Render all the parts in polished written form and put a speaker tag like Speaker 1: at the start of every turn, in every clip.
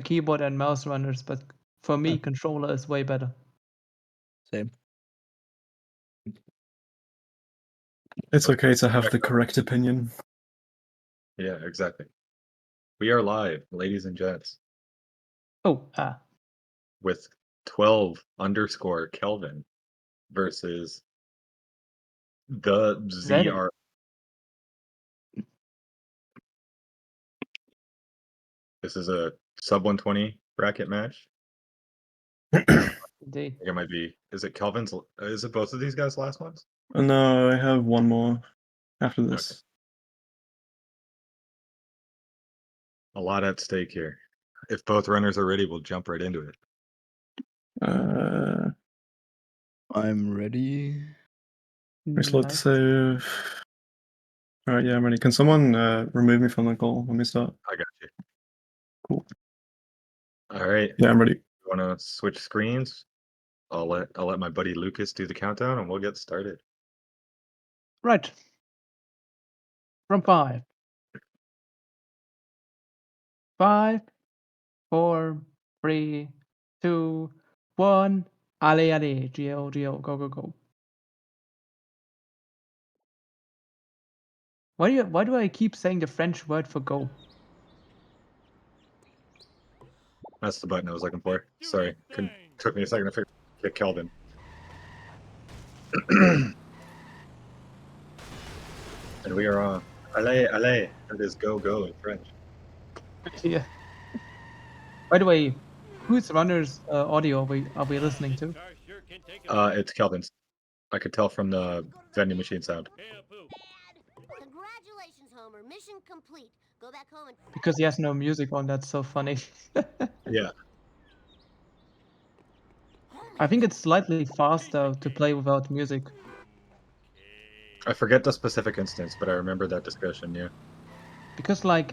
Speaker 1: keyboard and mouse runners, but for me,
Speaker 2: Huh.
Speaker 1: controller is way better.
Speaker 2: Same.
Speaker 3: It's okay to have the correct opinion.
Speaker 4: Yeah, exactly. We are live, ladies and gents,
Speaker 1: Oh,
Speaker 4: with 12_Kelvin versus the
Speaker 1: that it?
Speaker 4: ZR. This is a sub 120 bracket match.
Speaker 1: Indeed.
Speaker 4: I think it might be. Is it Kelvin's? Is it both of these guys' last ones?
Speaker 3: No, I have one more after this.
Speaker 4: A lot at stake here. If both runners are ready, we'll jump right into it.
Speaker 2: I'm ready.
Speaker 3: Next load to
Speaker 1: Nice.
Speaker 3: save. Alright, yeah, I'm ready. Can someone remove me from the call? Let me start.
Speaker 4: I got you.
Speaker 3: Cool.
Speaker 4: All right.
Speaker 3: Yeah, I'm ready.
Speaker 4: You want to switch screens? I'll let my buddy Lucas do the countdown, and we'll get started.
Speaker 1: Right. From 5. 5, 4, 3, 2, 1. Allez, allez. Go, go, go, go. Why do I keep saying the French word for go?
Speaker 4: That's the button I was looking for. Sorry, took me a second to figure get Kelvin. And we are on. Allez, allez. That is go, go in French.
Speaker 1: Yeah. By the way, whose runner's audio are we listening to?
Speaker 4: It's Kelvin's. I could tell from the vending machine sound.
Speaker 5: Congratulations, Homer. Mission complete. Go back home and
Speaker 1: Because he has no music on, that's so funny.
Speaker 4: Yeah.
Speaker 1: I think it's slightly faster to play without music.
Speaker 4: I forget the specific instance, but I remember that discussion, yeah.
Speaker 1: Because like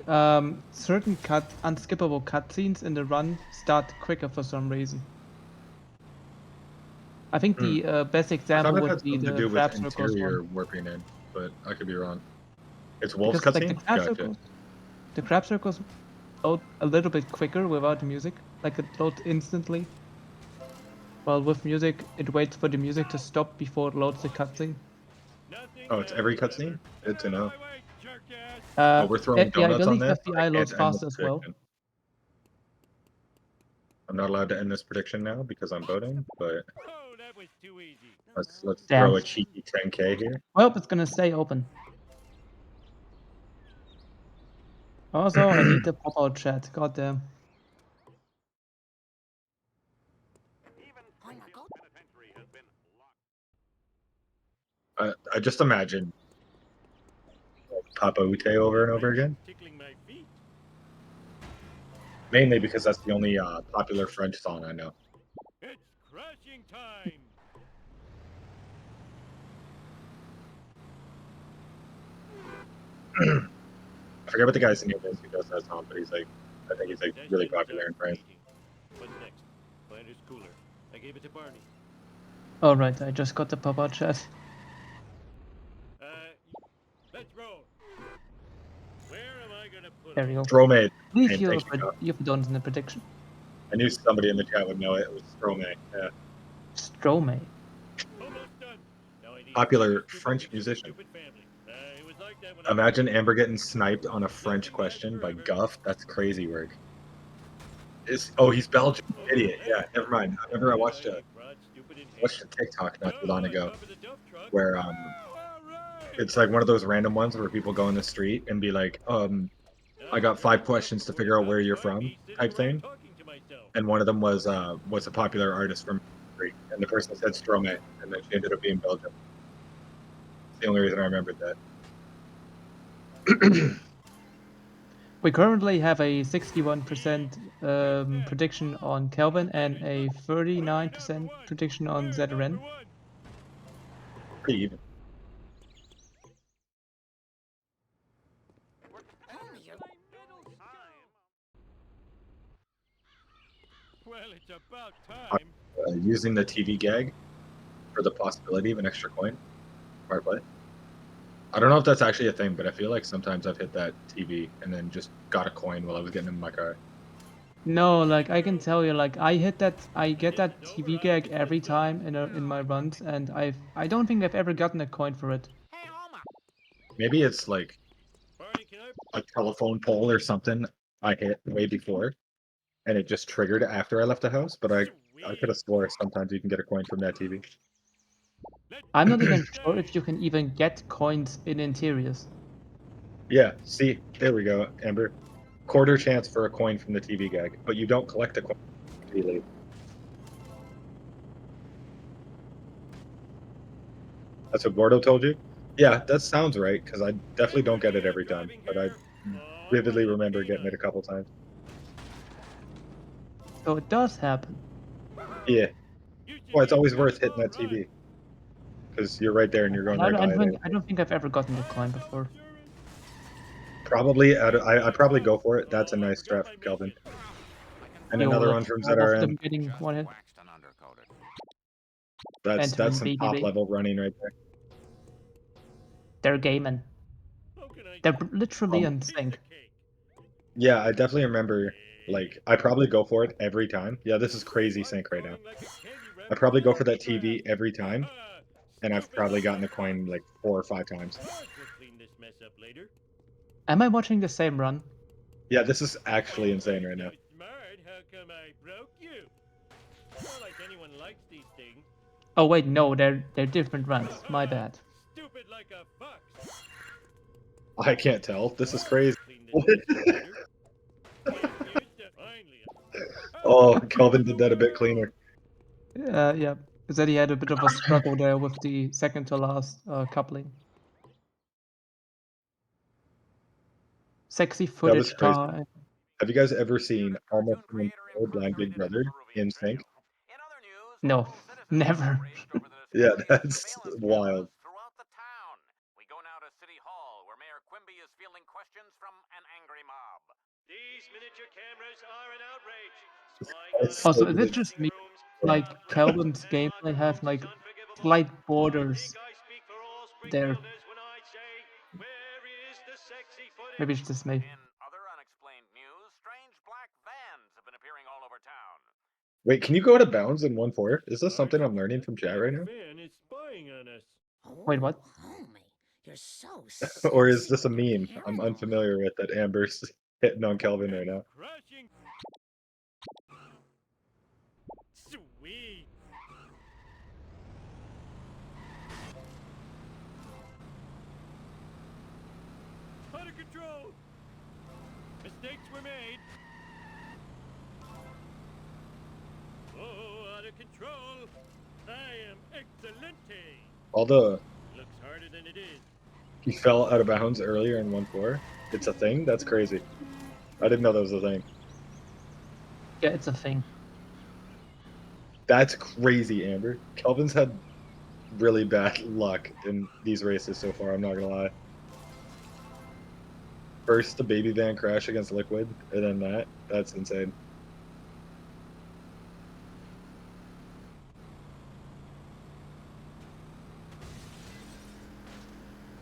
Speaker 1: certain unskippable cutscenes in the run start quicker for some reason. I think the best
Speaker 4: I
Speaker 1: example
Speaker 4: thought it
Speaker 1: would
Speaker 4: had
Speaker 1: be
Speaker 4: something to
Speaker 1: the
Speaker 4: do with
Speaker 1: crab circles
Speaker 4: interior
Speaker 1: one.
Speaker 4: warping in, but I could be wrong. It's Wolf's
Speaker 1: Because like
Speaker 4: cutscene?
Speaker 1: the crab circles load a little bit quicker without music. Like it loads instantly. While with music, it waits for the music to stop before it loads the cutscene.
Speaker 4: Oh, it's every cutscene? Good to know.
Speaker 1: Oh,
Speaker 4: we're throwing
Speaker 1: yeah, I
Speaker 4: donuts on
Speaker 1: believe
Speaker 4: this.
Speaker 1: FBI loads
Speaker 4: End the
Speaker 1: fast as well.
Speaker 4: prediction. I'm not allowed to end this prediction now because I'm voting, but let's
Speaker 1: Damn.
Speaker 4: throw a cheeky 10K here.
Speaker 1: Well, it's gonna stay open. Also, I need the pop-out chat. Goddamn.
Speaker 4: I just imagine Papa Ute over and over again. Mainly because that's the only popular French song I know.
Speaker 6: It's crashing time.
Speaker 4: I forget what the guy's name is who does that song, but I think he's like really popular in France.
Speaker 6: What's next? Planter's cooler. I gave it to Barney.
Speaker 1: Alright, I just got the pop-out chat.
Speaker 6: Let's roll. Where am I gonna put
Speaker 1: There we go.
Speaker 4: Stromae.
Speaker 1: Leave
Speaker 4: Thank
Speaker 1: your
Speaker 4: you.
Speaker 1: don't in the prediction.
Speaker 4: I knew somebody in the chat would know it. It was Stromae. Yeah.
Speaker 1: Stromae.
Speaker 6: Almost done. Now I need
Speaker 4: Popular French musician.
Speaker 6: It was like that when
Speaker 4: Imagine Amber getting sniped on a French question by Guff. That's crazy work. He's Belgian. Idiot. Yeah, never mind. I remember I watched a TikTok not too long ago where it's like one of those random ones where people go in the street and be like, I got 5 questions to figure out where you're from type thing. And one of them was what's a popular artist from Hungary? And the person said Stromae, and then she ended up being Belgian. It's the only reason I remembered that.
Speaker 1: We currently have a 61% prediction on Kelvin and a 39% prediction on thzrn.
Speaker 4: Pretty even.
Speaker 6: Well, it's about time.
Speaker 4: Using the TV gag for the possibility of an extra coin. Smart play. I don't know if that's actually a thing, but I feel like sometimes I've hit that TV and then just got a coin while I was getting in my car.
Speaker 1: No, like I can tell you, like I get that TV gag every time in my runs, and I don't think I've ever gotten a coin for it.
Speaker 4: Maybe it's like
Speaker 6: Barney, can I?
Speaker 4: a telephone pole or something I hit way before, and it just triggered after I left the house. But I could
Speaker 6: Sweet.
Speaker 4: have swore sometimes you can get a coin from that TV.
Speaker 6: Let's
Speaker 1: I'm not
Speaker 6: do
Speaker 1: even
Speaker 6: this
Speaker 1: sure
Speaker 6: thing.
Speaker 1: if you can even get coins in interiors.
Speaker 4: Yeah, see, there we go, Amber. Quarter chance for a coin from the TV gag, but you don't collect a coin until you leave. That's what Gordo told you? Yeah, that sounds right, because I definitely don't get it every time, but I vividly remember getting it a couple times.
Speaker 1: So it does happen.
Speaker 4: Yeah.
Speaker 6: You should
Speaker 4: Well, it's
Speaker 6: be
Speaker 4: always
Speaker 6: proud
Speaker 4: worth
Speaker 6: of
Speaker 4: hitting
Speaker 6: our
Speaker 4: that
Speaker 6: run.
Speaker 4: TV, because you're right there and you're going
Speaker 1: And
Speaker 4: right by it.
Speaker 1: I don't think I've ever gotten the coin before.
Speaker 4: Probably, I probably go for it. That's a nice strat from Kelvin. And
Speaker 1: Yo,
Speaker 4: another one
Speaker 1: like
Speaker 4: from
Speaker 1: 12 of them
Speaker 4: ZRN.
Speaker 1: getting one hit,
Speaker 4: That's
Speaker 1: entering
Speaker 4: some top
Speaker 1: BBB.
Speaker 4: level running right there.
Speaker 1: They're gaming.
Speaker 6: How can I
Speaker 1: They're literally in
Speaker 6: piece
Speaker 1: sync.
Speaker 6: of cake?
Speaker 4: Yeah, I definitely remember. Like, I probably go for it every time. Yeah, this is crazy sync right now.
Speaker 6: Going like a candy
Speaker 4: I
Speaker 6: wrapped
Speaker 4: probably go for that
Speaker 6: sprat.
Speaker 4: TV every time, and I've
Speaker 6: Stupid
Speaker 4: probably
Speaker 6: like
Speaker 4: gotten
Speaker 6: a
Speaker 4: a coin
Speaker 6: fox.
Speaker 4: like 4 or 5 times.
Speaker 6: But we'll clean this mess up later.
Speaker 1: Am I watching the same run?
Speaker 4: Yeah, this is actually insane
Speaker 6: You're
Speaker 4: right now.
Speaker 6: so smart. How come I broke you? Not like anyone likes these things.
Speaker 1: Oh wait, no, they're different runs. My bad.
Speaker 6: Stupid like a fox.
Speaker 4: I can't tell. This is crazy.
Speaker 6: Clean this mess up later. Here's the finally.
Speaker 4: Oh, Kelvin did that a bit cleaner.
Speaker 1: Yeah. That he had a bit of a struggle there with the second to last coupling. Sexy
Speaker 4: That was
Speaker 1: footage
Speaker 4: crazy.
Speaker 1: time.
Speaker 4: Have you guys ever seen Almost Blind Big Brother in sync?
Speaker 1: No, never.
Speaker 4: Yeah, that's wild.
Speaker 6: These miniature cameras are an outrage. Spying
Speaker 4: That's
Speaker 6: on
Speaker 4: so
Speaker 1: Also, is it
Speaker 4: good.
Speaker 1: just me?
Speaker 6: rooms.
Speaker 1: Like Calvin's
Speaker 6: This
Speaker 1: gameplay have
Speaker 6: unfolds
Speaker 1: like
Speaker 6: is unforgivable.
Speaker 1: slight
Speaker 6: I
Speaker 1: borders
Speaker 6: think I speak for all
Speaker 1: there.
Speaker 6: Springfielders when I say, where is the sexy footage?
Speaker 1: Maybe it's just me.
Speaker 4: Wait, can you go to bounds in 1-4? Is this something I'm learning from chat right now?
Speaker 6: Fan is spying on us.
Speaker 1: Wait, what?
Speaker 5: Homie, you're so
Speaker 4: Or is
Speaker 5: sexy
Speaker 4: this a
Speaker 5: and
Speaker 4: meme I'm
Speaker 5: paranoid.
Speaker 4: unfamiliar with that Amber's hitting on Kelvin right now?
Speaker 6: Crashing. Sweet. Out of control. Mistakes were made. Oh, out of control. I am excelente.
Speaker 4: Although
Speaker 6: Looks harder than it is.
Speaker 4: he fell out of bounds earlier in 1-4, it's a thing? That's crazy. I didn't know that was a thing.
Speaker 1: Yeah, it's a thing.
Speaker 4: That's crazy, Amber. Kelvin's had really bad luck in these races so far, I'm not gonna lie. First, the baby van crash against Liquid, and then that. That's insane.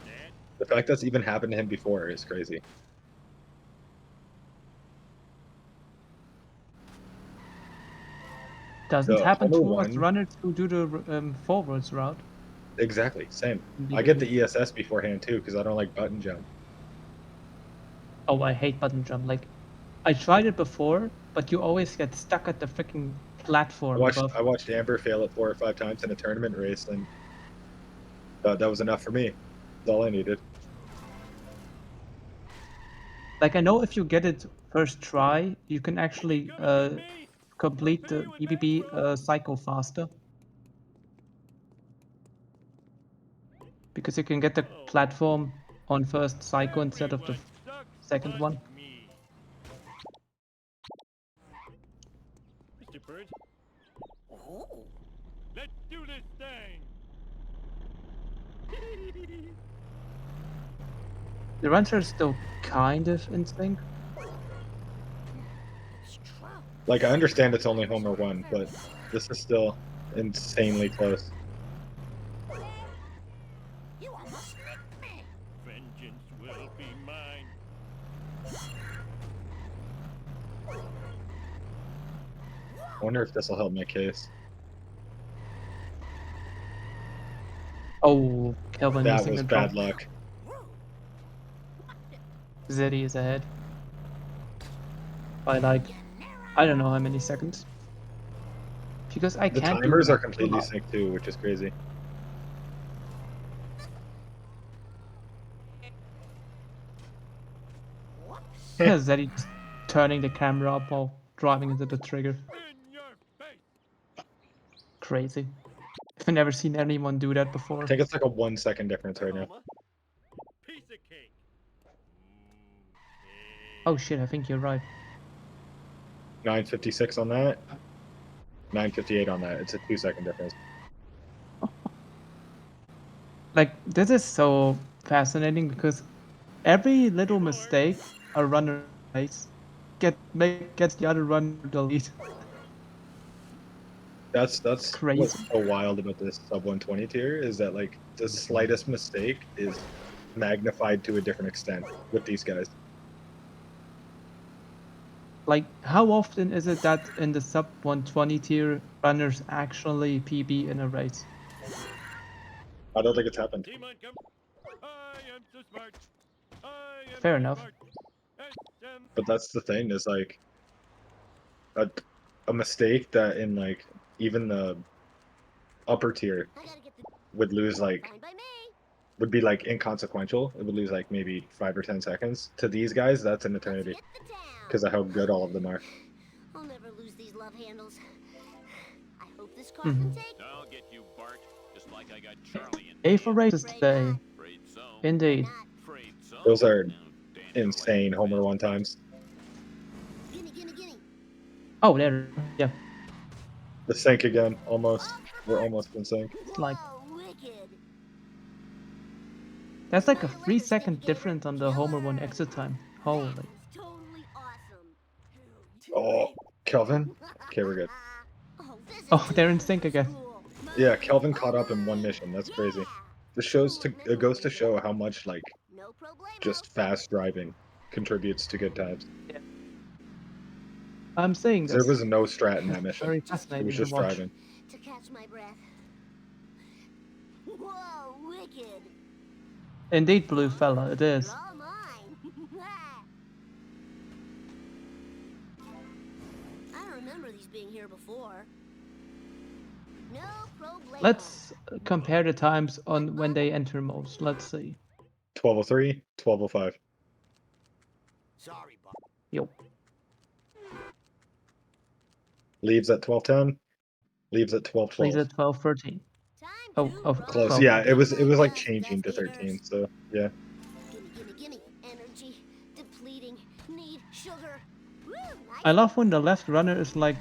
Speaker 6: That
Speaker 4: The fact that's even happened to him before is crazy.
Speaker 1: Doesn't
Speaker 4: The
Speaker 1: happen
Speaker 4: Homer
Speaker 1: towards
Speaker 4: one,
Speaker 1: runners who do the forwards route.
Speaker 4: exactly, same.
Speaker 1: in
Speaker 4: I get
Speaker 1: BBB.
Speaker 4: the ESS beforehand too, because I don't like button jump.
Speaker 1: Oh, I hate button jump. Like, I tried it before, but you always get stuck at the freaking platform above.
Speaker 4: I watched Amber fail it 4 or 5 times in a tournament race, and that was enough for me. That's all I needed.
Speaker 1: Like, I know if you get it first try, you can actually
Speaker 6: coming with me.
Speaker 1: complete the
Speaker 6: Prepare with
Speaker 1: BBB
Speaker 6: that
Speaker 1: cycle faster. Because you can get the
Speaker 6: Oh.
Speaker 1: platform on first cycle instead of the
Speaker 6: Everyone sucks
Speaker 1: second
Speaker 6: but
Speaker 1: one.
Speaker 6: me. Mr. Burns,
Speaker 5: Oh,
Speaker 6: let's do this thing.
Speaker 1: The runs are still kind of in sync.
Speaker 5: it's trouble.
Speaker 4: Like, I understand it's only Homer 1, but this is still insanely close.
Speaker 5: You almost nicked me.
Speaker 6: Vengeance will be mine.
Speaker 4: I wonder if this will help my case.
Speaker 1: Oh, Kelvin
Speaker 4: That
Speaker 1: missing
Speaker 4: was
Speaker 1: the drop.
Speaker 4: bad luck.
Speaker 1: Zeddy is ahead. By like, I don't know how many seconds. Because I
Speaker 4: The
Speaker 1: can't do
Speaker 4: timers are
Speaker 1: math.
Speaker 4: completely synced too, which is crazy.
Speaker 1: Zeddy just turning the camera up while driving into the trigger.
Speaker 6: In your face.
Speaker 1: Crazy. I've never seen anyone do that before.
Speaker 4: I think it's like a 1 second difference right now.
Speaker 6: Piece of cake.
Speaker 1: Oh shit, I think you're right.
Speaker 4: 9:56 on that. 9:58 on that. It's a 2 second difference.
Speaker 1: Like, this is so fascinating because every little mistake a runner makes gets the other runner the lead.
Speaker 4: That's
Speaker 1: Crazy.
Speaker 4: what's so wild about this sub 120 tier is that like the slightest mistake is magnified to a different extent with these guys.
Speaker 1: Like, how often is it that in the sub 120 tier runners actually PB in a race?
Speaker 4: I don't think it's happened.
Speaker 6: Team Montgomery. I am so smart. I am
Speaker 1: Fair
Speaker 6: so
Speaker 1: enough.
Speaker 6: smart. SM.
Speaker 4: But that's the thing is like a mistake that in like even the upper tier
Speaker 5: I gotta get the
Speaker 4: would lose like
Speaker 5: fine by me.
Speaker 4: would be like inconsequential. It would lose like maybe 5 or 10 seconds. To these guys, that's an
Speaker 5: Let's
Speaker 4: eternity
Speaker 5: hit the town.
Speaker 4: because of how good all of them are.
Speaker 5: I'll never lose these love handles. I hope this car
Speaker 1: Mhm.
Speaker 5: can take.
Speaker 7: I'll get you, Bart, just like I got Charlie and
Speaker 1: A for
Speaker 7: Dan.
Speaker 1: races
Speaker 5: Afraid
Speaker 1: today.
Speaker 5: not.
Speaker 7: Afraid so.
Speaker 1: Indeed.
Speaker 5: Not.
Speaker 7: Afraid so.
Speaker 4: Those are
Speaker 7: Now, Daniel
Speaker 4: insane
Speaker 7: Lane
Speaker 4: Homer
Speaker 7: fast
Speaker 4: 1 times.
Speaker 5: Gimme, gimme, gimme.
Speaker 1: Oh, there. Yeah.
Speaker 4: The sync again, almost. We're almost in sync.
Speaker 1: It's like,
Speaker 5: Whoa, wicked.
Speaker 1: that's like a
Speaker 5: See you later,
Speaker 1: 3-second
Speaker 5: Stick
Speaker 1: difference on the Homer 1
Speaker 5: Killer.
Speaker 1: exit time. Holy.
Speaker 5: That was totally awesome.
Speaker 4: Oh, Kelvin. Okay, we're good.
Speaker 5: Oh, this is
Speaker 1: Oh,
Speaker 5: too
Speaker 1: they're in
Speaker 5: cool
Speaker 1: sync
Speaker 5: for
Speaker 1: again.
Speaker 5: school.
Speaker 4: Yeah, Kelvin caught up in one mission. That's crazy.
Speaker 5: Yeah.
Speaker 4: This shows
Speaker 5: Cool,
Speaker 4: it goes to
Speaker 5: remember
Speaker 4: show how much like
Speaker 5: No problemo.
Speaker 4: just fast driving contributes to good times.
Speaker 1: I'm saying
Speaker 4: There
Speaker 1: this.
Speaker 4: was no strat in that mission.
Speaker 1: Very
Speaker 4: It
Speaker 1: fascinating
Speaker 4: was
Speaker 1: to
Speaker 4: just
Speaker 1: watch.
Speaker 4: driving.
Speaker 5: To catch my breath. Whoa, wicked.
Speaker 1: Indeed, blue fella, it is.
Speaker 5: You're all mine. I don't remember these being here before. No problemo.
Speaker 1: Let's compare the times on when they enter most. Let's see.
Speaker 4: 12:03, 12:05.
Speaker 6: Sorry, Bob.
Speaker 1: Yo.
Speaker 4: Leaves at 12:10. Leaves at 12:12.
Speaker 1: Please at 12:13.
Speaker 5: Time
Speaker 1: Oh,
Speaker 5: to
Speaker 1: oh,
Speaker 5: roll.
Speaker 4: Close.
Speaker 1: 12.
Speaker 4: Yeah, it was like
Speaker 5: Dust,
Speaker 4: changing to 13.
Speaker 5: investigators.
Speaker 4: So yeah.
Speaker 5: Gimme, gimme, gimme. Energy. Depleting. Need sugar. Woo, nice.
Speaker 1: I love when the left runner is like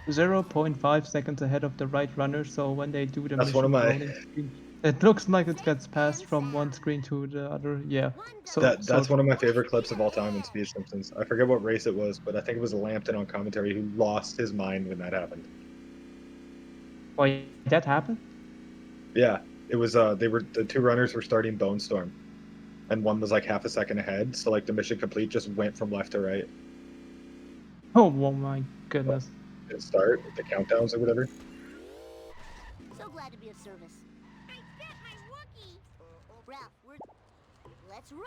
Speaker 1: 0.5 seconds ahead of the right runner, so when they do the
Speaker 4: That's one of
Speaker 1: mission
Speaker 4: my-
Speaker 1: loading screen, it looks like it gets passed from one screen to the other. Yeah. So
Speaker 4: That's one of my favorite clips of all time in Speed Simpsons. I forget what race it was, but I think it was Lampton on commentary who lost his mind when that happened.
Speaker 1: Why that happened?
Speaker 4: Yeah, it was. The two runners were starting Bone Storm, and one was like half a second ahead. So like the mission complete just went from left to right.
Speaker 1: Oh my goodness.
Speaker 4: At start the countdowns or whatever.
Speaker 5: So glad to be of service. I got my Wookie. Ralph, let's roll.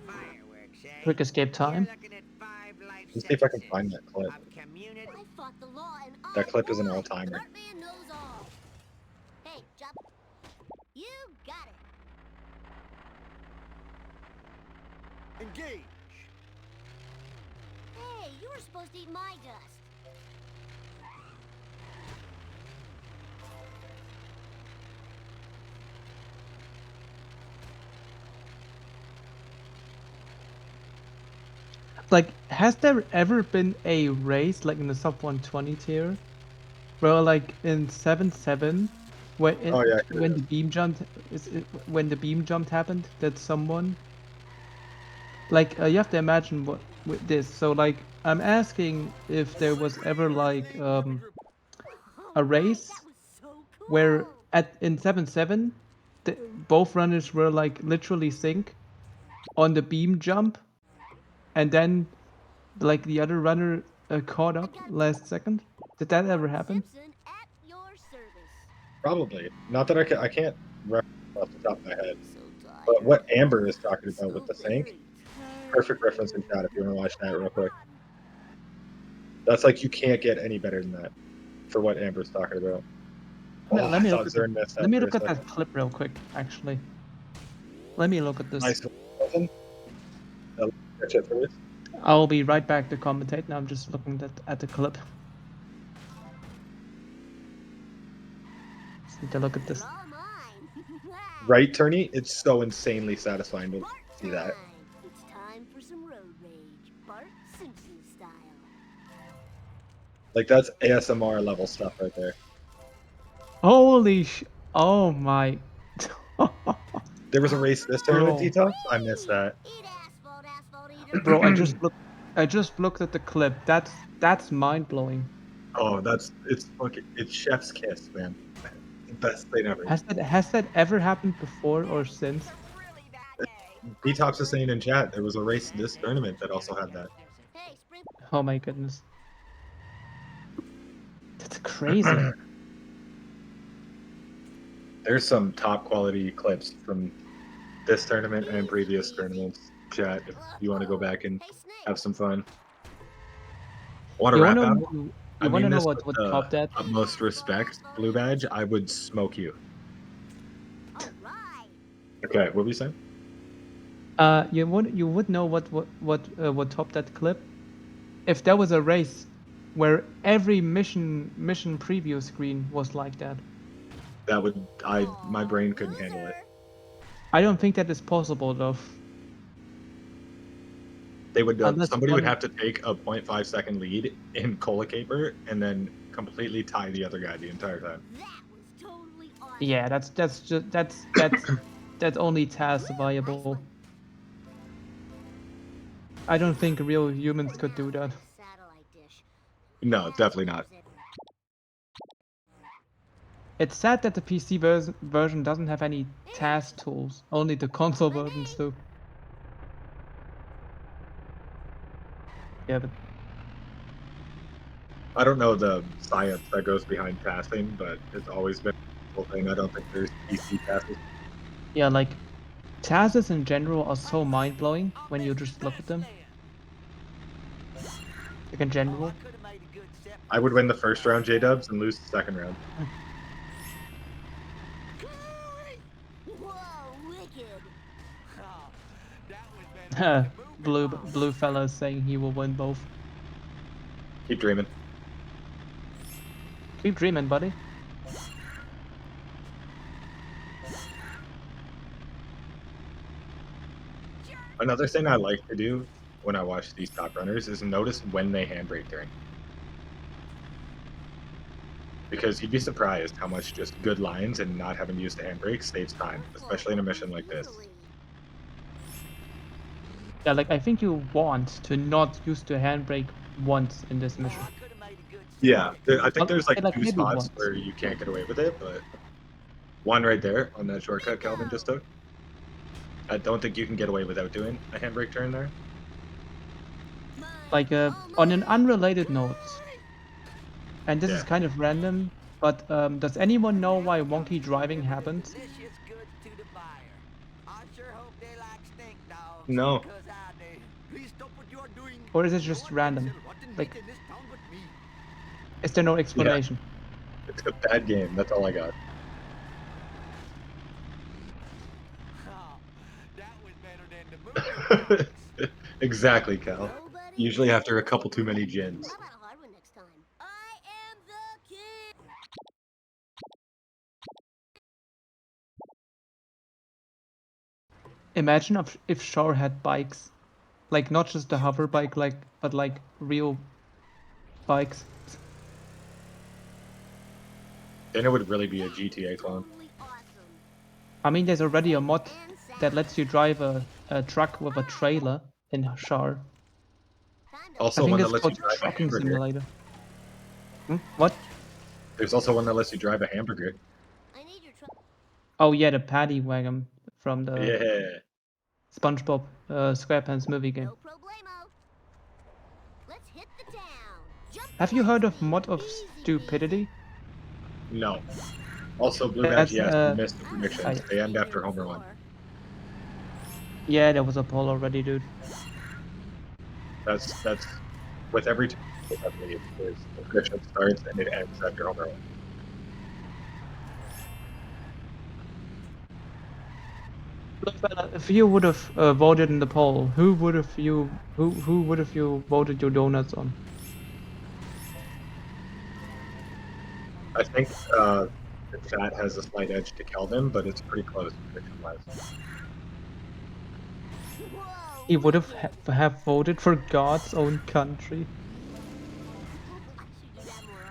Speaker 8: Fireworks, eh?
Speaker 1: Quick escape time.
Speaker 8: You're looking at 5 life
Speaker 4: Let's see if I can
Speaker 8: sentences
Speaker 4: find that clip.
Speaker 8: of community.
Speaker 5: I fought the law and
Speaker 4: That
Speaker 5: I
Speaker 4: clip is an
Speaker 5: won.
Speaker 4: all-timer.
Speaker 5: Cartman knows all. Hey, jump. You got it.
Speaker 6: Engage.
Speaker 5: Hey, you were supposed to eat my dust.
Speaker 1: Like, has there ever been a race like in the sub 120 tier, where like in 7-7, when
Speaker 4: Oh, yeah,
Speaker 1: when the beam jumped when the beam jump happened, that someone like you have to imagine what with this. So like I'm asking if there was ever like
Speaker 5: Oh,
Speaker 1: a race
Speaker 5: that was so cool.
Speaker 1: where in 7-7, both runners were like literally sync on the beam jump, and then like the other runner caught up last second. Did that ever happen?
Speaker 5: Simpson at your service.
Speaker 4: Probably. Not that I can't reference off the top of my head.
Speaker 5: So tired.
Speaker 4: But what Amber is talking about
Speaker 5: So
Speaker 4: with the sink,
Speaker 5: very
Speaker 4: perfect reference in chat if you want to watch that real quick. That's like you can't get any better than that for what Amber's talking about. Oh,
Speaker 1: Let
Speaker 4: I
Speaker 1: me
Speaker 4: thought
Speaker 1: look at
Speaker 4: Zern missed that
Speaker 1: let me
Speaker 4: for a
Speaker 1: look at
Speaker 4: second.
Speaker 1: that clip real quick. Actually, let me look at this.
Speaker 4: Nice. I'll catch it first.
Speaker 1: I'll be right back to commentate. Now I'm just looking at the clip. Just need to look at this.
Speaker 5: You're all mine.
Speaker 4: Right, Turney? It's so insanely satisfying to
Speaker 5: Bart
Speaker 4: see that.
Speaker 5: time. It's time for some road rage. Bart Simpson style.
Speaker 4: Like, that's ASMR level stuff right there.
Speaker 1: Holy oh my.
Speaker 4: There was a race this tournament,
Speaker 1: Bro.
Speaker 4: Detox? I missed that.
Speaker 5: Eat asphalt, asphalt eater.
Speaker 1: Bro, I just looked at the clip. That's mind blowing.
Speaker 4: Oh, it's chef's kiss, man. The best thing ever.
Speaker 1: Has that ever happened before or since?
Speaker 8: Really that gay.
Speaker 4: Detox is saying in chat there was a race this tournament that also had that.
Speaker 5: Hey, Spring.
Speaker 1: Oh my goodness. That's crazy.
Speaker 4: There's some top quality clips from this tournament and previous tournaments. Chat, if you want to go back and
Speaker 5: Hey, Snake.
Speaker 4: have some fun. Want to
Speaker 1: You
Speaker 4: rap
Speaker 1: wanna
Speaker 4: battle?
Speaker 1: you,
Speaker 4: I
Speaker 1: you wanna
Speaker 4: mean
Speaker 1: know
Speaker 4: this
Speaker 1: what
Speaker 4: with
Speaker 1: topped that?
Speaker 4: utmost respect, Blue Badge. I would smoke you.
Speaker 5: All right.
Speaker 4: Okay, what were you saying?
Speaker 1: You would know what topped that clip? If there was a race where every mission preview screen was like that.
Speaker 4: That would my brain couldn't handle it.
Speaker 1: I don't think that is possible though.
Speaker 4: They would
Speaker 1: Unless
Speaker 4: somebody would
Speaker 1: one-
Speaker 4: have to take a 0.5 second lead in Cola Caper and then completely tie the other guy the entire time.
Speaker 5: That was totally awesome.
Speaker 1: Yeah, that's only task viable. I don't think real humans could do that.
Speaker 5: Satellite dish.
Speaker 4: No, definitely not.
Speaker 1: It's sad that the PC version doesn't have any task tools. Only the console versions do. Yeah, but
Speaker 4: I don't know the science that goes behind passing, but it's always been a cool thing. I don't think there's PC passes.
Speaker 1: yeah, like tasks in general are so mind blowing when you just look at them. Like in general.
Speaker 4: I would win the first round, J-Dubs, and lose the second round.
Speaker 5: Whoa, wicked.
Speaker 1: Blue fella is saying he will win both.
Speaker 4: Keep dreaming.
Speaker 1: Keep dreaming, buddy.
Speaker 4: Another thing I like to do when I watch these top runners is notice when they handbrake turn. Because you'd be surprised how much just good lines and not having to use the handbrake saves time, especially in a mission like this.
Speaker 1: Yeah, like I think you want to not use the handbrake once in this mission.
Speaker 4: Yeah, I think there's like
Speaker 1: Like,
Speaker 4: two
Speaker 1: maybe
Speaker 4: spots
Speaker 1: once.
Speaker 4: where you can't get away with it, but one right there on that shortcut Calvin just took. I don't think you can get away without doing a handbrake turn there.
Speaker 1: Like on an unrelated note, and this is
Speaker 4: Yeah.
Speaker 1: kind of random, but does anyone know why wonky driving happens?
Speaker 8: Delicious goods to the buyer. I sure hope they like steak dogs.
Speaker 4: No.
Speaker 8: Because I do. Please stop what you're doing.
Speaker 1: Or is it just random? Like,
Speaker 8: In this town with me.
Speaker 1: is there no explanation?
Speaker 4: It's a bad game, that's all I got.
Speaker 8: Oh, that was better than the movie.
Speaker 4: Exactly, Cal. Usually after a couple too many gins.
Speaker 5: How about a hard one next time? I am the king.
Speaker 1: Imagine if Shore had bikes, like not just the hover bike, but like real bikes.
Speaker 4: Then it would really be a GTA clone.
Speaker 5: Totally awesome.
Speaker 1: I mean, there's already a mod that lets you drive a truck with a trailer in Shar.
Speaker 5: Time to
Speaker 4: Also
Speaker 1: I think
Speaker 4: one that
Speaker 1: it's
Speaker 4: lets you
Speaker 1: called
Speaker 4: drive a
Speaker 1: Trucking
Speaker 4: hamburger.
Speaker 1: Simulator. What?
Speaker 4: There's also one that lets you drive a hamburger.
Speaker 5: I need your truck.
Speaker 1: Oh yeah, the paddy wagon from the
Speaker 4: Yeah.
Speaker 1: SpongeBob SquarePants movie game.
Speaker 5: No problemo. Let's hit the town. Jump
Speaker 1: Have you heard of Mod of Stupidity?
Speaker 4: No. Also, Blue Badge,
Speaker 1: That's,
Speaker 4: yes, you missed the predictions.
Speaker 1: I-
Speaker 4: They end after Homer 1.
Speaker 1: Yeah, there was a poll already, dude.
Speaker 4: That's with every time, I believe, is the prediction starts and it ends after Homer 1.
Speaker 1: If you would have voted in the poll, who would have you voted your donuts on?
Speaker 4: I think the chat has a slight edge to Kelvin, but it's pretty close prediction-wise.
Speaker 5: Whoa,
Speaker 1: He would have
Speaker 5: wicked.
Speaker 1: have voted for God's own country.
Speaker 5: I should do that more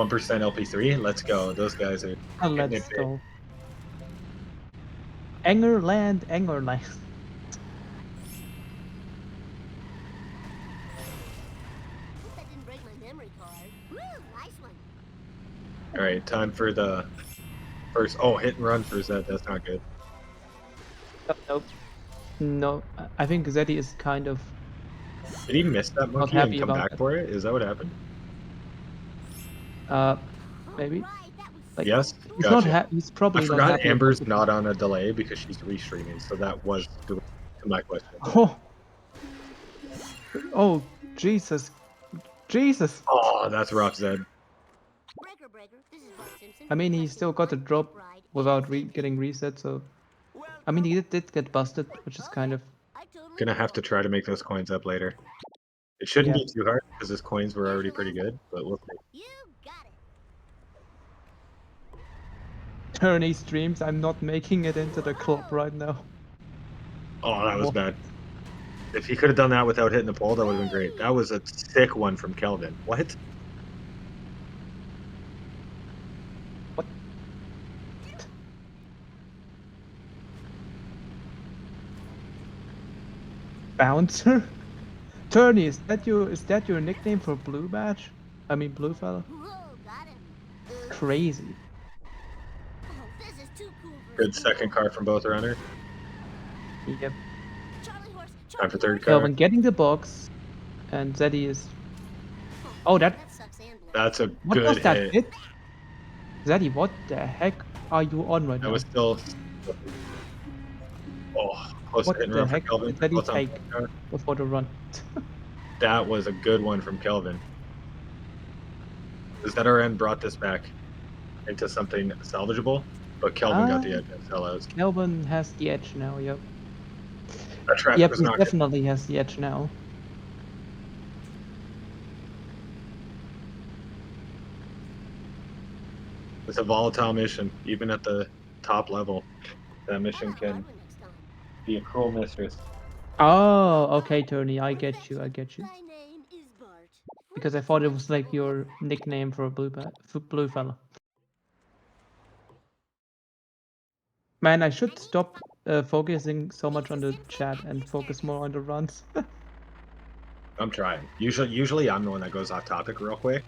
Speaker 5: often.
Speaker 4: 1% LP3, let's go. Those guys are hitting
Speaker 1: Let's
Speaker 4: it big.
Speaker 1: go. Engerland.
Speaker 5: Hope that didn't break my memory card. Woo, nice one.
Speaker 4: All right, time for the first. Oh, hit and run for Zed. That's not good.
Speaker 1: Nope. No, I think Zeddy is kind of.
Speaker 4: Did he miss that monkey
Speaker 1: happy
Speaker 4: and come
Speaker 1: about
Speaker 4: back
Speaker 1: that.
Speaker 4: for it? Is that what happened?
Speaker 1: Maybe.
Speaker 5: Alright, that was
Speaker 1: Like,
Speaker 4: Yes.
Speaker 1: He's
Speaker 4: Gotcha.
Speaker 1: not. He's probably
Speaker 4: I
Speaker 1: not
Speaker 4: forgot
Speaker 1: happy.
Speaker 4: Amber's
Speaker 1: about
Speaker 4: not on a delay because she's restreaming, so that was to my question.
Speaker 1: Oh. Oh, Jesus. Jesus.
Speaker 4: Oh, that's rough, Zed.
Speaker 5: Breaker, this is Bart Simpson.
Speaker 1: I mean, he
Speaker 5: requesting
Speaker 1: still got a
Speaker 5: one
Speaker 1: drop
Speaker 5: quick ride
Speaker 1: without
Speaker 5: ASAP.
Speaker 1: getting reset, so.
Speaker 8: Well,
Speaker 1: I mean, he did get busted, which is kind of.
Speaker 5: I totally
Speaker 4: Gonna have
Speaker 5: will.
Speaker 4: to try to make those coins up later. It shouldn't
Speaker 1: Yeah.
Speaker 4: be too hard because his coins were already pretty good, but we'll see.
Speaker 5: You got it.
Speaker 1: Tourney streams. I'm not making it into the club right now.
Speaker 4: Oh, that was
Speaker 1: What?
Speaker 4: bad. If he could have done that without hitting the pole, that would have been great. That was a sick one from Kelvin. What?
Speaker 1: Bouncer? Tourney, is that your nickname for Blue Badge? I mean Blue Fella?
Speaker 5: Whoa, got him.
Speaker 1: Crazy.
Speaker 5: Oh, this is too cool for
Speaker 4: Good
Speaker 5: school.
Speaker 4: second car from both runner.
Speaker 1: Yep.
Speaker 5: Charlie horse,
Speaker 4: Time for
Speaker 5: Charlie
Speaker 4: third
Speaker 5: horse.
Speaker 4: car.
Speaker 1: Kelvin getting the box, and Zeddy is. Oh, that.
Speaker 5: That sucks and blows.
Speaker 4: That's a
Speaker 1: What was
Speaker 4: good
Speaker 1: that
Speaker 4: hit.
Speaker 1: hit? Zeddy, what the heck are you on right
Speaker 4: That
Speaker 1: now?
Speaker 4: was still. Oh, close
Speaker 1: What
Speaker 4: to hit and
Speaker 1: the
Speaker 4: run for
Speaker 1: heck
Speaker 4: Kelvin.
Speaker 1: did he
Speaker 4: Both on
Speaker 1: take
Speaker 4: third car.
Speaker 1: before the run?
Speaker 4: That was a good one from Kelvin. The ZRN brought this back into something salvageable, but Kelvin got the edge at sellouts.
Speaker 1: Kelvin has the edge now, yep.
Speaker 4: That traffic
Speaker 1: Yep,
Speaker 4: was
Speaker 1: he
Speaker 4: not good.
Speaker 1: definitely has the edge now.
Speaker 4: It's a volatile mission, even at the top level. That mission
Speaker 5: I'll have
Speaker 4: can
Speaker 5: one next time.
Speaker 4: be a cruel mistress.
Speaker 1: Oh, okay, Tony, I get you.
Speaker 5: Thy name is Bart.
Speaker 1: Because I thought it was like your nickname for a blue fella. Man, I should stop focusing so much on the chat and focus more on the runs.
Speaker 4: I'm trying. Usually I'm the one that goes off topic real quick.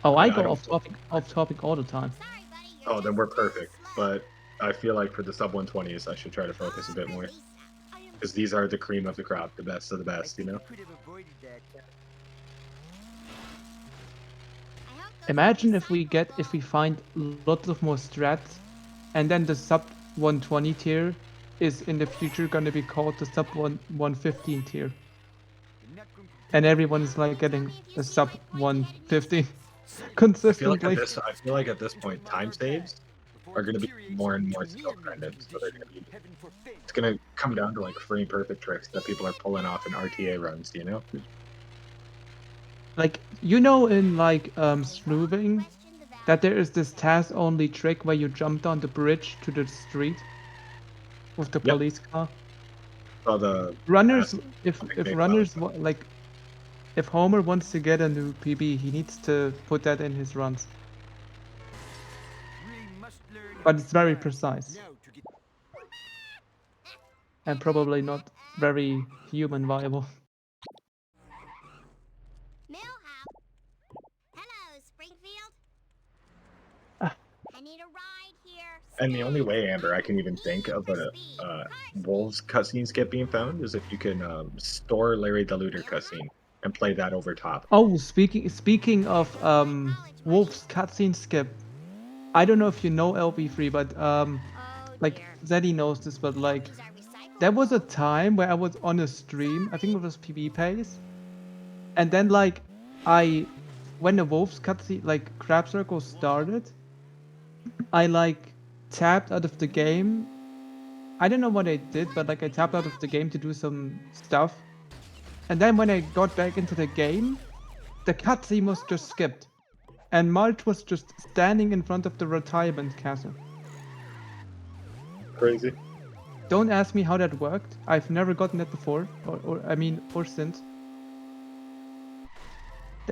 Speaker 1: Oh, I
Speaker 4: I
Speaker 1: go
Speaker 4: don't-
Speaker 1: off topic all the time.
Speaker 5: Sorry, buddy. You're
Speaker 4: Oh, then
Speaker 5: just
Speaker 4: we're
Speaker 5: a little
Speaker 4: perfect.
Speaker 5: slow.
Speaker 4: But I feel like for the sub 120s, I should try to focus a bit more. Because these are the cream of the crop, the best of the best, you know?
Speaker 8: could have avoided that.
Speaker 5: I hope those
Speaker 1: Imagine
Speaker 5: things
Speaker 1: if we
Speaker 5: cycle
Speaker 1: find lots of more strats, and then the sub 120 tier is in the future gonna be called the sub 115 tier,
Speaker 8: You're not going to
Speaker 1: and everyone's like getting a sub 150
Speaker 4: I feel like
Speaker 1: consistently.
Speaker 4: at this point, time saves are going to be more and more skill dependent. So they're going to be. It's going to come down to like frame perfect tricks that people are pulling off in RTA runs. You know?
Speaker 1: Like in like smoothing, that there is this task only trick where you jump down the bridge to the street with the
Speaker 4: Yep.
Speaker 1: police car.
Speaker 4: So the
Speaker 1: Runners,
Speaker 4: task-
Speaker 1: if
Speaker 4: make
Speaker 1: runners
Speaker 4: valid.
Speaker 1: like, if Homer wants to get a new PB, he needs to put that in his runs. But it's very precise and probably not very human viable.
Speaker 5: Millhouse. Hello, Springfield.
Speaker 1: Ah.
Speaker 5: I need a ride here.
Speaker 4: And the only way, Amber, I can even think of Wolves cutscenes being found is if you can store Larry the Looter cutscene. and play that over top.
Speaker 1: Oh, speaking of Wolf's cutscene skip, I don't know if you know LB3, but
Speaker 5: Oh
Speaker 1: like
Speaker 5: dear.
Speaker 1: Zeddy knows this, but like
Speaker 5: These are recyclable.
Speaker 1: there was a time where I was on a stream, I think it was PB Pace, and then like when the Wolf's cutscene, like Crab Circle started, I like tapped out of the game. I don't know what I did, but like I tapped out of the game to do some stuff. And then when I got back into the game, the cutscene was just skipped. And March was just standing in front of the retirement castle.
Speaker 4: Crazy.
Speaker 1: Don't ask me how that worked. I've never gotten it before, or since.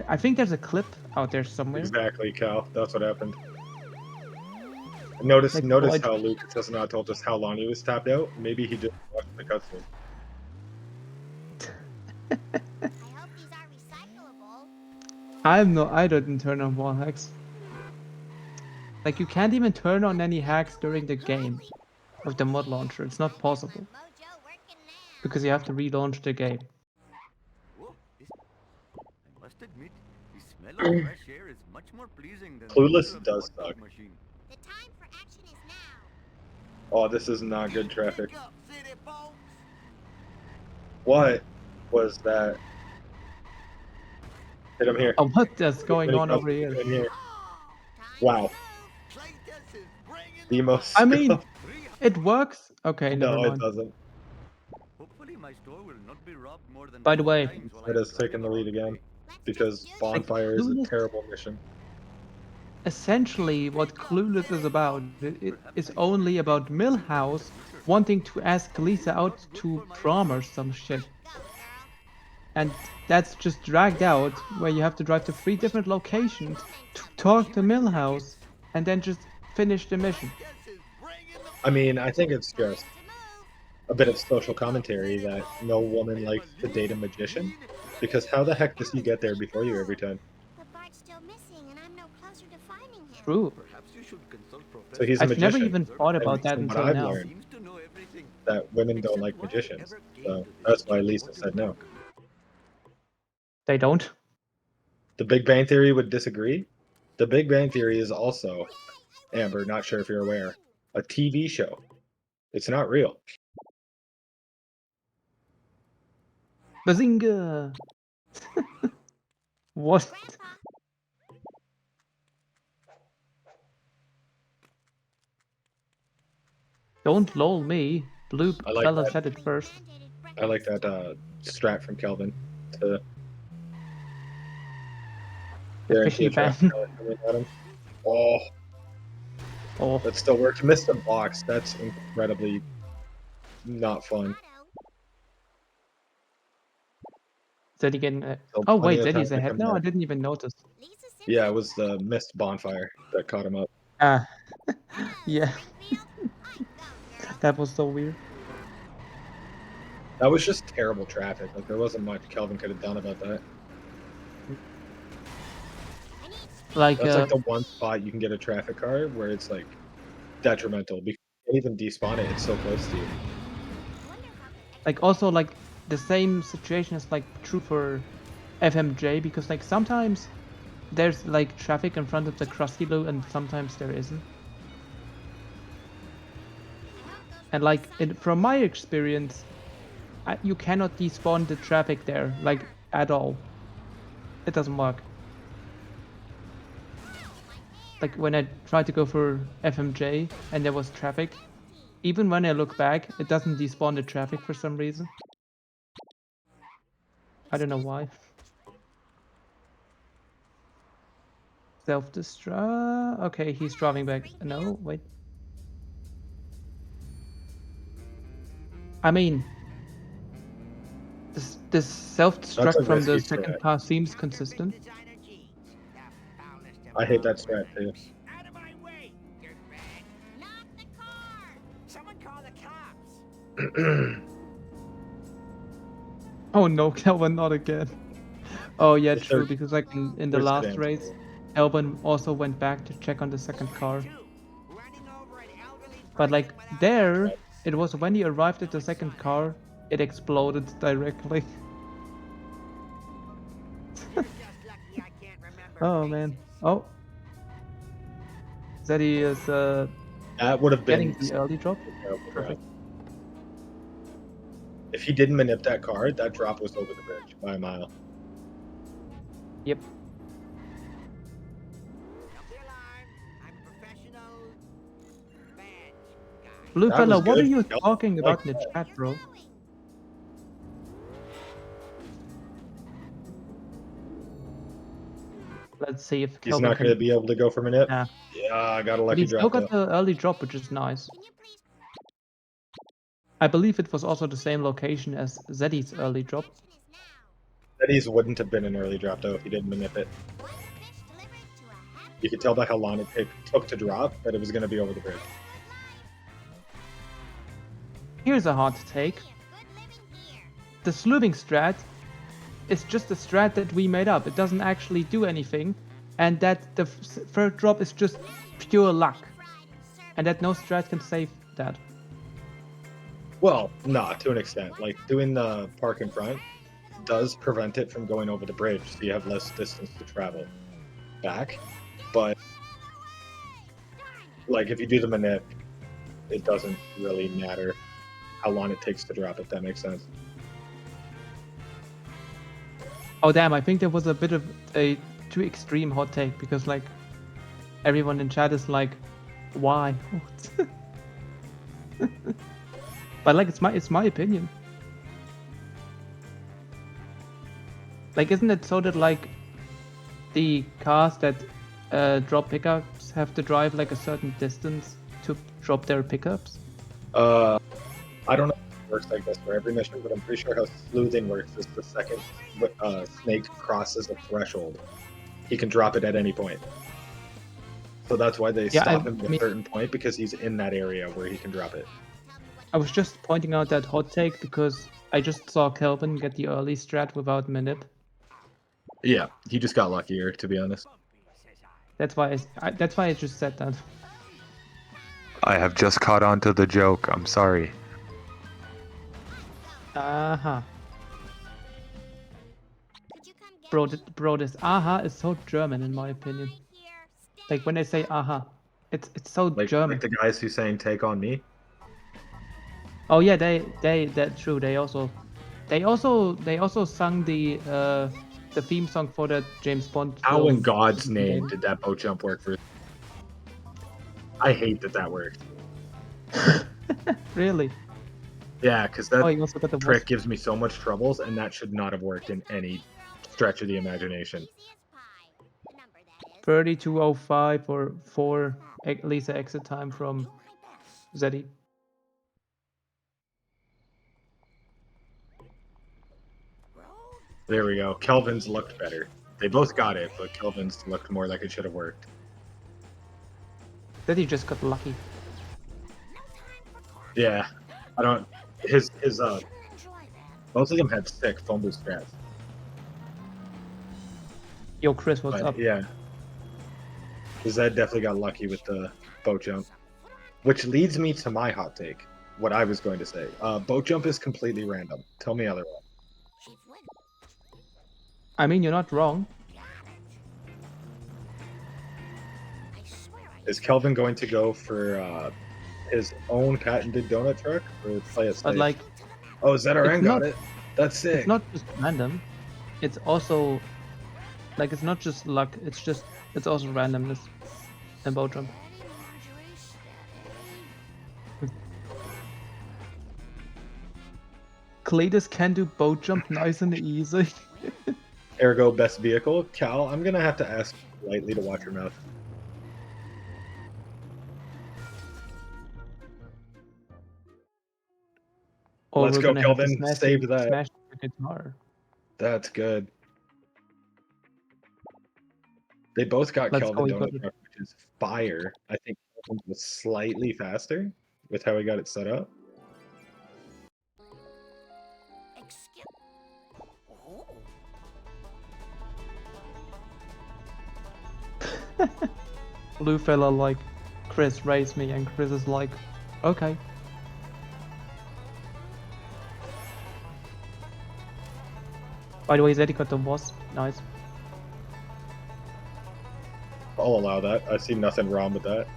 Speaker 1: I think there's a clip out there somewhere.
Speaker 4: Exactly, Cal. That's what happened. Notice
Speaker 1: Like,
Speaker 4: notice
Speaker 1: what?
Speaker 4: how Lucas has not told us how long he was tapped out. Maybe he just watched the cutscene.
Speaker 5: I hope these are recyclable.
Speaker 1: I didn't turn on wall hacks. Like you can't even turn on any hacks during the game of the mod launcher. It's not possible
Speaker 5: My mojo working now.
Speaker 1: because you have to relaunch the game.
Speaker 8: Whoa, I must admit, the smell of fresh air is much more pleasing than
Speaker 4: Clueless
Speaker 8: the odor of
Speaker 4: does
Speaker 8: hot dog
Speaker 4: suck.
Speaker 8: machine.
Speaker 5: The time for action is now.
Speaker 4: Oh, this is not good traffic.
Speaker 8: Wake up, city folks!
Speaker 4: What was that? Hit him here.
Speaker 1: Oh, what is going on over
Speaker 4: Hit
Speaker 1: here?
Speaker 4: him here.
Speaker 5: Time
Speaker 4: Wow.
Speaker 5: to move.
Speaker 8: Claytus is bringing
Speaker 4: The most.
Speaker 1: I mean, it works. Okay, never
Speaker 4: no, it
Speaker 1: mind.
Speaker 4: doesn't.
Speaker 8: Hopefully my store will not be robbed more than
Speaker 1: By the
Speaker 8: 4
Speaker 1: way,
Speaker 8: times while
Speaker 4: It
Speaker 8: I'm
Speaker 4: has taken
Speaker 8: driving
Speaker 4: the lead
Speaker 8: around
Speaker 4: again
Speaker 8: today.
Speaker 5: Let's
Speaker 4: because
Speaker 5: just do
Speaker 4: bonfire is a
Speaker 1: Clueless-
Speaker 4: terrible mission.
Speaker 1: Essentially, what Clueless is about, it is only about Millhouse wanting to ask Lisa out to prom or some shit.
Speaker 5: Go, girl.
Speaker 1: And that's just dragged out, where you have to drive to 3 different locations to talk to Millhouse, and then just finish the mission.
Speaker 8: Claytus is bringing the
Speaker 4: I mean, I think it's
Speaker 5: Time
Speaker 4: just
Speaker 5: to move.
Speaker 4: a bit of social commentary that no woman likes to date a magician. Because how the heck does he get there before you every time?
Speaker 5: But Bart's still missing, and I'm no closer to finding him.
Speaker 1: True.
Speaker 8: Perhaps you should consult
Speaker 4: So he's a
Speaker 1: I've never
Speaker 4: magician.
Speaker 1: even thought about that
Speaker 4: from what
Speaker 1: until
Speaker 4: I've
Speaker 1: now.
Speaker 4: learned,
Speaker 8: Seems to know everything.
Speaker 4: that women don't
Speaker 8: Except
Speaker 4: like
Speaker 8: why I
Speaker 4: magicians.
Speaker 8: ever came
Speaker 4: So
Speaker 8: to this
Speaker 4: that's why
Speaker 8: kitchen
Speaker 4: Lisa
Speaker 8: for
Speaker 4: said no.
Speaker 8: work.
Speaker 1: They don't.
Speaker 4: The Big Bang Theory would disagree. The Big Bang Theory is also, Amber, not sure if you're aware, a TV show. It's not real.
Speaker 1: Bazinga! What?
Speaker 5: Grandpa,
Speaker 1: Don't lol me. Blue
Speaker 4: I like
Speaker 1: fella
Speaker 4: that.
Speaker 1: said it first.
Speaker 4: I like that strat from Kelvin to
Speaker 1: The
Speaker 4: guarantee
Speaker 1: fishy
Speaker 4: a traffic
Speaker 1: ban.
Speaker 4: collar coming at him. Oh,
Speaker 1: Oh,
Speaker 4: that still worked. Missed the box. That's incredibly not fun.
Speaker 1: Zeddy getting.
Speaker 4: Still
Speaker 1: Oh
Speaker 4: plenty
Speaker 1: wait,
Speaker 4: of time
Speaker 1: Zeddy's
Speaker 4: to
Speaker 1: ahead
Speaker 4: come
Speaker 1: now. I
Speaker 4: back.
Speaker 1: didn't even notice.
Speaker 5: Lisa Simpson.
Speaker 4: Yeah, it was the missed bonfire that caught him up.
Speaker 1: Ah,
Speaker 5: Hello,
Speaker 1: yeah.
Speaker 5: Springfield. I go, girl.
Speaker 1: That was so weird.
Speaker 4: That was just terrible traffic. Like there wasn't much Kelvin could have done about that.
Speaker 5: I need speed.
Speaker 1: Like,
Speaker 4: That's like the one spot you can get a traffic car where it's like detrimental because you can't even despawn it. It's so close to you.
Speaker 5: Wonder how the
Speaker 1: like also like the same situation is like true for FMJ because like sometimes there's like traffic in front of the Krusty Loo and sometimes there isn't. And like from my experience, you cannot despawn the traffic there like at all. It doesn't work. Like when I tried to go for FMJ and there was traffic, even when I look back, it doesn't despawn the traffic for some reason. I don't know why. Self-destruct. Okay, he's driving back. No, wait. I mean, this self-destruct
Speaker 4: That's a
Speaker 1: from the
Speaker 4: risky
Speaker 1: second
Speaker 4: strat.
Speaker 1: car seems consistent.
Speaker 8: Designer jeans. The foulest of
Speaker 4: I hate that
Speaker 8: all
Speaker 4: strat too.
Speaker 8: worms. Out of my way, dirtbag.
Speaker 5: Not the car.
Speaker 8: Someone call the cops.
Speaker 1: Oh no, Kelvin, not again. Oh yeah,
Speaker 4: Is
Speaker 1: true,
Speaker 4: there-
Speaker 1: because like in the
Speaker 4: there's
Speaker 1: last
Speaker 4: sedans.
Speaker 1: race, Kelvin also went back to check on the second car.
Speaker 8: Running over an elderly
Speaker 1: But like
Speaker 8: person without
Speaker 1: there,
Speaker 8: license.
Speaker 1: it was when he arrived at the second car, it exploded directly. Oh man. Oh. Zeddy is
Speaker 4: That would have
Speaker 1: getting
Speaker 4: been
Speaker 1: the early drop.
Speaker 4: a terrible drop.
Speaker 1: Perfect.
Speaker 4: If he didn't manip that car, that drop was over the bridge by a mile.
Speaker 1: Yep. Blue
Speaker 4: That
Speaker 1: fella,
Speaker 4: was
Speaker 1: what are
Speaker 4: good.
Speaker 1: you
Speaker 4: Yep.
Speaker 1: talking
Speaker 4: Like
Speaker 1: about in the
Speaker 4: that.
Speaker 1: chat, bro? Let's see if
Speaker 4: He's
Speaker 1: Kelvin
Speaker 4: not going to
Speaker 1: can.
Speaker 4: be able to go for manip.
Speaker 1: Nah.
Speaker 4: Yeah, I got a
Speaker 1: But
Speaker 4: lucky
Speaker 1: he still
Speaker 4: drop
Speaker 1: got
Speaker 4: though.
Speaker 1: the early drop, which is nice.
Speaker 5: Can you please
Speaker 1: I believe it was also the same location as Zeddy's early drop.
Speaker 5: is now?
Speaker 4: Betty's wouldn't have been an early drop though if he didn't manip it.
Speaker 5: One fish delivered to a happy
Speaker 4: You could tell by how long it took to drop that it was going to be over the bridge.
Speaker 1: Here's a hot take.
Speaker 5: of good living here.
Speaker 1: The slubing strat is just a strat that we made up. It doesn't actually do anything, and that the third drop is just pure luck, and that no strat can save that.
Speaker 4: Well, nah, to an extent. Like doing the park in front does prevent it from going over the bridge, so you have less distance to travel back. But like if you do the manip, it doesn't really matter how long it takes to drop, if that makes sense.
Speaker 1: Oh damn, I think there was a bit of a too extreme hot take, because like everyone in chat is like, why? But like it's my opinion. Like, isn't it so that like the cars that drop pickups have to drive like a certain distance to drop their pickups?
Speaker 4: I don't know if it works like this for every mission, but I'm pretty sure how sleuthing works is the second snake crosses a threshold, he can drop it at any point. So that's why they
Speaker 1: Yeah,
Speaker 4: stop
Speaker 1: I
Speaker 4: him at a
Speaker 1: mean-
Speaker 4: certain point, because he's in that area where he can drop it.
Speaker 1: I was just pointing out that hot take because I just saw Kelvin get the early strat without manip.
Speaker 4: Yeah, he just got luckier, to be honest.
Speaker 1: That's why that's why I just said that.
Speaker 4: I have just caught on to the joke. I'm sorry.
Speaker 1: Aha.
Speaker 5: Could you come get
Speaker 1: Bro,
Speaker 5: me?
Speaker 1: bro, this aha is so German in my opinion.
Speaker 5: Right here.
Speaker 1: Like when they say aha, it's so
Speaker 4: Like
Speaker 1: German.
Speaker 4: the guys who saying "take on me."
Speaker 1: Oh yeah, that's true. They also sung the theme song for that James Bond.
Speaker 4: How in
Speaker 1: film.
Speaker 4: God's name did that boat jump work for? I hate that worked.
Speaker 1: Really?
Speaker 4: Yeah, because that
Speaker 1: Oh, you also got the
Speaker 4: trick gives me so much troubles, and that should not have worked in any stretch of the imagination.
Speaker 5: Easiest pie. The number that is.
Speaker 1: 3205 or 4 at least exit time from Zeddy.
Speaker 4: There we go. Kelvin's looked better. They both got it, but Kelvin's looked more like it should have worked.
Speaker 1: Zeddy just got lucky.
Speaker 4: Yeah, I don't. His
Speaker 5: Enjoy that.
Speaker 4: both of them had sick fumble strats.
Speaker 1: Yo, Chris, what's
Speaker 4: But
Speaker 1: up?
Speaker 4: yeah, Zed definitely got lucky with the boat jump, which leads me to my hot take. What I was going to say, boat jump is completely random. Tell me otherwise.
Speaker 5: Chief Wig.
Speaker 1: I mean, you're not wrong.
Speaker 5: I swear I
Speaker 4: Is Kelvin going to go for his own patented donut truck or play it safe?
Speaker 1: But like,
Speaker 4: Oh, thezrn
Speaker 1: it's
Speaker 4: got
Speaker 1: not-
Speaker 4: it. That's sick.
Speaker 1: it's not just random. It's also like it's not just luck. It's also randomness and boat jump.
Speaker 5: Betty Marjorie Steady.
Speaker 1: Cletus can do boat jump nice and easy.
Speaker 4: Ergo, best vehicle. Cal, I'm gonna have to ask politely to watch your mouth.
Speaker 1: Or
Speaker 4: Let's
Speaker 1: we're
Speaker 4: go,
Speaker 1: gonna have to
Speaker 4: Kelvin. Save that.
Speaker 1: Smash the guitar.
Speaker 4: That's good. They both got
Speaker 1: Let's
Speaker 4: Kelvin
Speaker 1: go,
Speaker 4: donut
Speaker 1: Kelvin.
Speaker 4: truck, which is fire. I think Kelvin was slightly faster with how he got it set up.
Speaker 5: Excuse. Oh.
Speaker 1: Blue fella like, Chris, raise me, and Chris is like, okay. By the way, Zeddy got the wasp. Nice.
Speaker 4: I'll allow that. I see nothing wrong with that.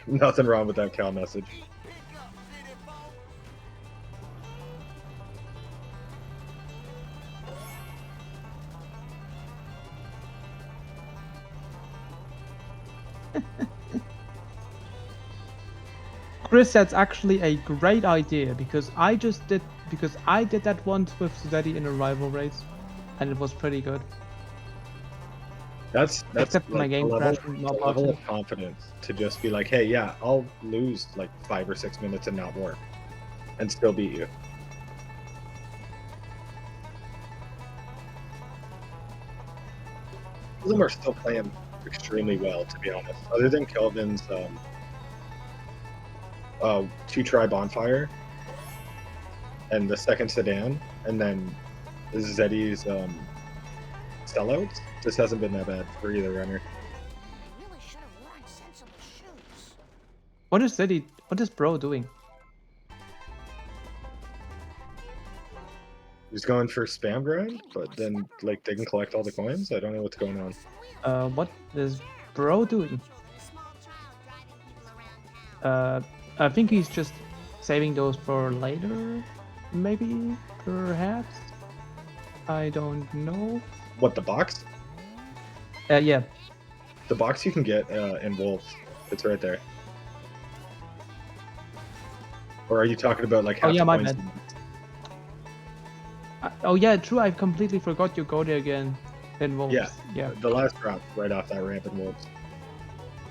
Speaker 4: Nothing wrong with that Cal message.
Speaker 1: Chris, that's actually a great idea because I did that once with Zeddy in a rival race, and it was pretty good.
Speaker 4: That's
Speaker 1: Except for my
Speaker 4: like
Speaker 1: game
Speaker 4: the level,
Speaker 1: crash and
Speaker 4: the
Speaker 1: not
Speaker 4: level
Speaker 1: boxing.
Speaker 4: of confidence to just be like, hey, yeah, I'll lose like 5 or 6 minutes and not work, and still beat you. All of them are still playing extremely well, to be honest. Other than Kelvin's 2-try bonfire and the second sedan, and then Zeddy's sellouts. This hasn't been that bad for either runner.
Speaker 5: I really should have worn sensible shoes.
Speaker 1: What is Zeddy? What is Bro doing?
Speaker 4: He's going for spam grind, but then like they can collect all the coins. I don't know what's going on.
Speaker 1: What is Bro doing?
Speaker 5: A small child driving people around town.
Speaker 1: I think he's just saving those for later, maybe, perhaps. I don't know.
Speaker 4: What, the box?
Speaker 1: Yeah.
Speaker 4: The box you can get in Wolves. It's right there. Or are you talking about like half
Speaker 1: yeah,
Speaker 4: the
Speaker 1: my
Speaker 4: coins?
Speaker 1: bad. Oh yeah, true. I completely forgot you go there again in Wolves.
Speaker 4: Yeah. The last drop right off that ramp in Wolves.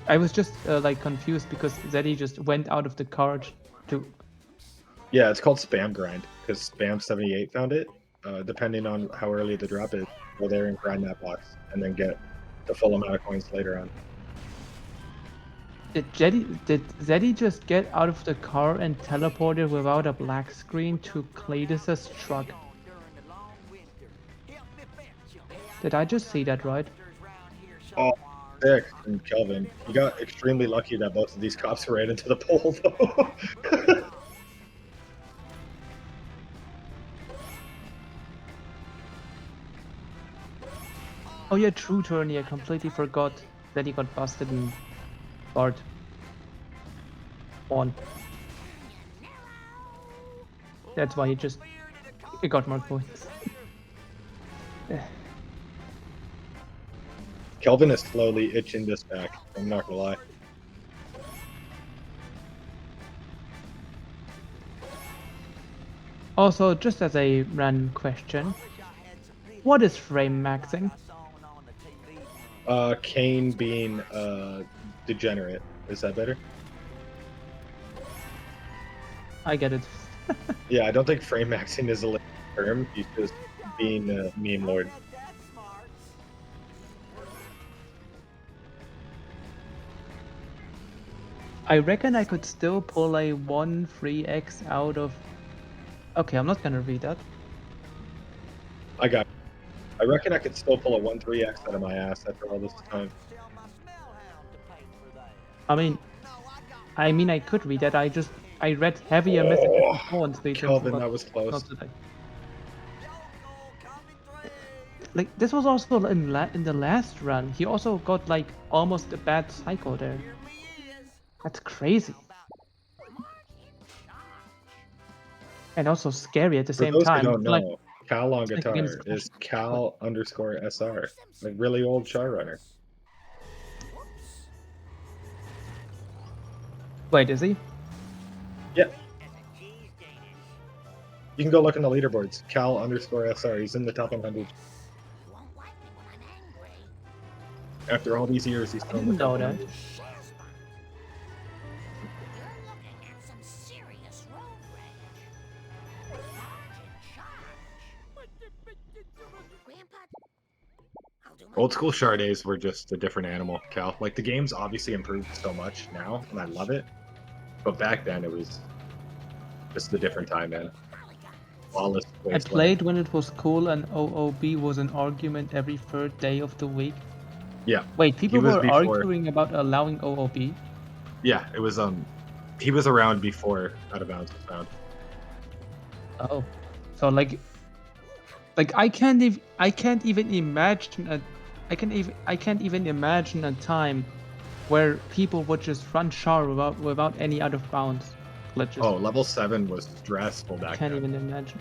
Speaker 1: I was just like confused because Zeddy just went out of the card to.
Speaker 4: Yeah, it's called spam grind because Spam78 found it. Depending on how early the drop is, go there and grind that box and then get the full amount of coins later on.
Speaker 1: Did Zeddy just get out of the car and teleported without a black screen to Cletus's truck? Did I just see that right?
Speaker 4: Oh, sick from Kelvin. You got extremely lucky that both of these cops ran into the pole, though.
Speaker 1: Oh yeah, true, Tony. I completely forgot that he got busted in Bart. On. That's why he got more points.
Speaker 4: Kelvin is slowly itching this back. I'm not gonna lie.
Speaker 1: Also, just as a random question, what is frame maxing?
Speaker 4: Kane being degenerate. Is that better?
Speaker 1: I get it.
Speaker 4: Yeah, I don't think frame maxing is a legit term. He's just being a meme lord.
Speaker 1: I reckon I could still pull a 1-3x out of... Okay, I'm not gonna read that.
Speaker 4: I got it. I reckon I could still pull a 1-3x out of my ass after all this time.
Speaker 1: I mean, I could read that. I read heavier messages before and they
Speaker 4: Kelvin, that was close.
Speaker 1: not today. Like, this was also in the last run. He also got like almost a bad cycle there. That's crazy. And also scary at the
Speaker 4: For
Speaker 1: same
Speaker 4: those
Speaker 1: time.
Speaker 4: who don't know,
Speaker 1: Like,
Speaker 4: Cal on
Speaker 1: like
Speaker 4: guitar
Speaker 1: against
Speaker 4: is
Speaker 1: Crash.
Speaker 4: Cal_SR, a really old char runner.
Speaker 1: Wait, is he?
Speaker 4: Yeah. You can go look in the leaderboards. Cal_SR. He's in the top 100.
Speaker 5: You won't like me when I'm angry.
Speaker 4: After all these years, he's still in the
Speaker 1: Didn't
Speaker 4: top
Speaker 1: know that.
Speaker 4: 100.
Speaker 5: You're looking at some serious road rage. Large in charge. Grandpa, I'll do my
Speaker 4: Old school char days were just a different animal, Cal. Like, the game's obviously improved so much now, and I love it. But back then, it was just a different time, man. Flawless
Speaker 1: I
Speaker 4: wasteland.
Speaker 1: played when it was cool and OOB was an argument every third day of the week.
Speaker 4: Yeah.
Speaker 1: Wait, people
Speaker 4: was
Speaker 1: were
Speaker 4: before-
Speaker 1: arguing about allowing OOB?
Speaker 4: Yeah, it was, he was around before Out of Bounds was found.
Speaker 1: Oh. So like Like I can't even imagine I can't even imagine a time where people would just run Char without any out of bounds glitches.
Speaker 4: Oh, level 7 was stressful back
Speaker 1: Can't
Speaker 4: then.
Speaker 1: even imagine.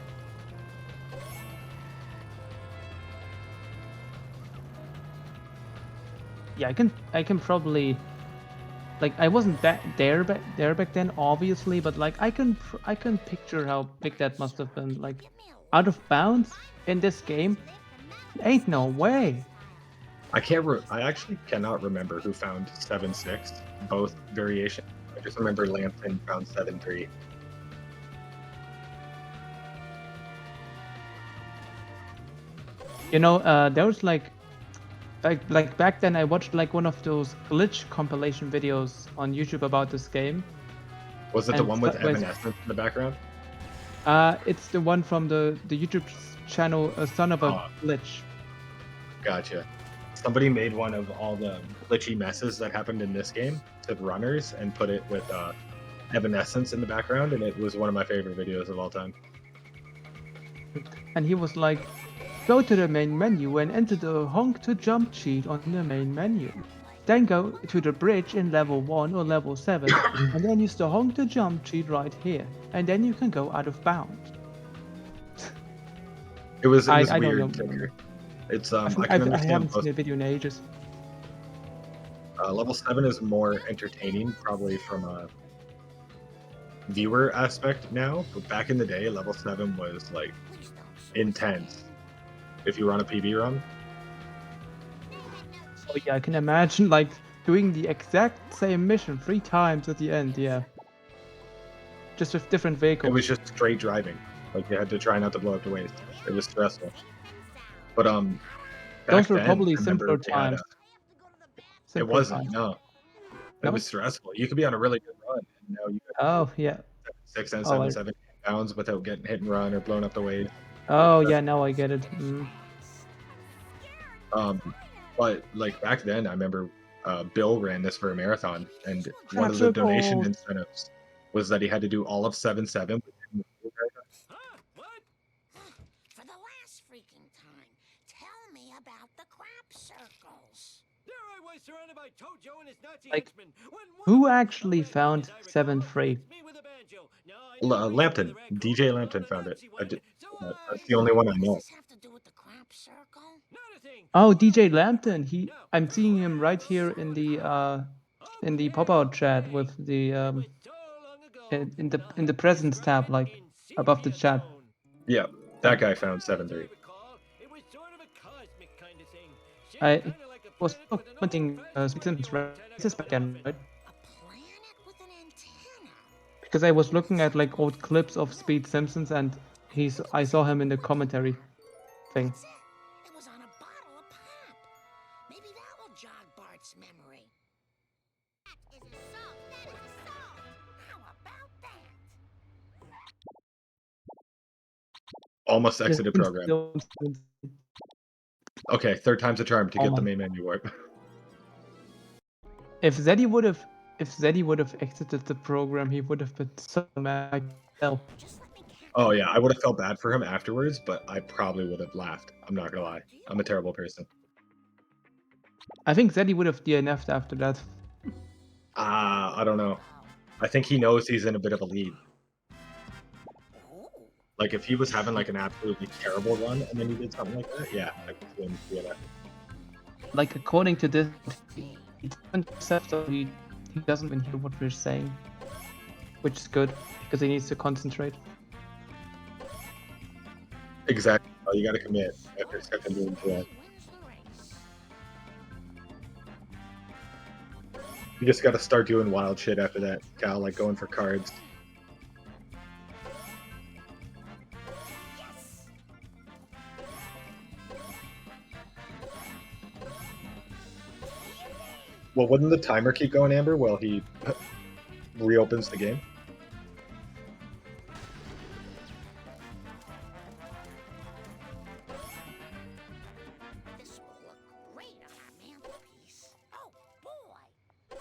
Speaker 1: Yeah, I can probably, like, I wasn't back then, obviously, but like I can picture how big that must have been. Like, out of bounds in this game, ain't no way.
Speaker 4: I actually cannot remember who found 7.6, both variations. I just remember Lampton found 7.3.
Speaker 1: You know, there was like back then I watched like one of those glitch compilation videos on YouTube about this game.
Speaker 4: Was it the
Speaker 1: And
Speaker 4: one with
Speaker 1: that was-
Speaker 4: Evanescence in the background?
Speaker 1: It's the one from the YouTube channel Son of a
Speaker 4: Oh.
Speaker 1: Glitch.
Speaker 4: Gotcha. Somebody made one of all the glitchy messes that happened in this game to runners and put it with Evanescence in the background, and it was one of my favorite videos of all time.
Speaker 1: And he was like, go to the main menu and enter the honk to jump cheat on the main menu. Then go to the bridge in level 1 or level 7, and then use the honk to jump cheat right here. And then you can go out of bounds.
Speaker 4: It was
Speaker 1: I
Speaker 4: weird.
Speaker 1: don't know.
Speaker 4: Ticker. It's I
Speaker 1: I
Speaker 4: can
Speaker 1: haven't
Speaker 4: understand
Speaker 1: seen
Speaker 4: both.
Speaker 1: the video in ages.
Speaker 4: Level 7 is more entertaining, probably from a viewer aspect now. But back in the day, level 7 was like intense. If you run a PB run,
Speaker 1: Oh yeah, I can imagine like doing the exact same mission 3 times at the end, yeah. Just with different vehicles.
Speaker 4: it was just straight driving. Like you had to try not to blow up the waist. It was stressful. But back
Speaker 1: Those were
Speaker 4: then,
Speaker 1: probably
Speaker 4: I remember
Speaker 1: simpler
Speaker 4: they had
Speaker 1: times.
Speaker 4: it
Speaker 1: Simpler
Speaker 4: wasn't.
Speaker 1: times.
Speaker 4: No, it
Speaker 1: No?
Speaker 4: was stressful. You could be on a really good run, and now you got
Speaker 1: Oh yeah.
Speaker 4: 6 and
Speaker 1: Oh,
Speaker 4: 7 pounds without getting hit and run or blown up the waist.
Speaker 1: Oh yeah, now I get it. Mm.
Speaker 4: But like back then, I remember Bill ran this for a marathon, and one of
Speaker 1: Trap
Speaker 4: the donation
Speaker 1: circles.
Speaker 4: incentives was that he had to do all of 7.7.
Speaker 6: Huh? What?
Speaker 5: For the last freaking time, tell me about the crap circles.
Speaker 6: There I was surrounded by Tojo and his Nazi
Speaker 1: Like,
Speaker 6: henchmen. When
Speaker 1: who
Speaker 6: one of them,
Speaker 1: actually
Speaker 6: a red
Speaker 1: found
Speaker 6: one, as I recall,
Speaker 1: 7-3?
Speaker 6: hits me with a banjo. Now, I never reached
Speaker 4: Lampton,
Speaker 6: for the red
Speaker 4: DJ
Speaker 6: coat,
Speaker 4: Lampton
Speaker 6: not a
Speaker 4: found it.
Speaker 6: Nazi one, so,
Speaker 4: That's the only one I
Speaker 5: What does
Speaker 4: know.
Speaker 5: this have to do with the crap circle?
Speaker 6: not a thing.
Speaker 1: Oh,
Speaker 6: Whoa.
Speaker 1: DJ Lampton.
Speaker 6: No.
Speaker 1: I'm seeing him right here in the pop-out chat with the
Speaker 6: It was so long ago,
Speaker 1: in the presence tab, like above the chat.
Speaker 4: Yeah, that guy found 7.3.
Speaker 6: It was sort of a cosmic kind of thing.
Speaker 1: I
Speaker 6: Kinda like a
Speaker 1: was
Speaker 6: planet with an
Speaker 1: commenting
Speaker 6: old
Speaker 1: Simpsons
Speaker 6: radio
Speaker 1: right back then, right?
Speaker 5: A planet with an antenna.
Speaker 1: Because I was looking at like old clips of Speed Simpsons and I saw him in the commentary thing.
Speaker 5: That's it. It was on a bottle of pop. Maybe that will jog Bart's memory. That is assault. That is assault. How about that?
Speaker 4: Almost exited program. Okay, third time's a charm to
Speaker 1: Oh
Speaker 4: get the
Speaker 1: my-
Speaker 4: main menu warp.
Speaker 1: If Zeddy would have exited the program, he would have been so mad. Hell.
Speaker 5: Just let me catch
Speaker 4: Oh yeah, I would have felt bad for him afterwards, but I probably would have laughed. I'm not gonna lie. I'm a terrible person.
Speaker 1: I think Zeddy would have DNF'd after that.
Speaker 4: I don't know. I think he knows he's in a bit of a lead.
Speaker 5: Ooh.
Speaker 4: Like if he was having like an absolutely terrible run and then he did something like that, yeah, I could see him do that.
Speaker 1: Like according to this, he doesn't accept, so he doesn't even hear what we're saying, which is good because he needs to concentrate.
Speaker 4: Exactly. Oh, you gotta commit after stepping into that.
Speaker 5: Wins the race.
Speaker 4: You just gotta start doing wild shit after that, Cal, like going for cards.
Speaker 5: Yes.
Speaker 4: Well, wouldn't the timer keep going, Amber, while he reopens the game?
Speaker 5: This will look great on our mantelpiece. Oh boy.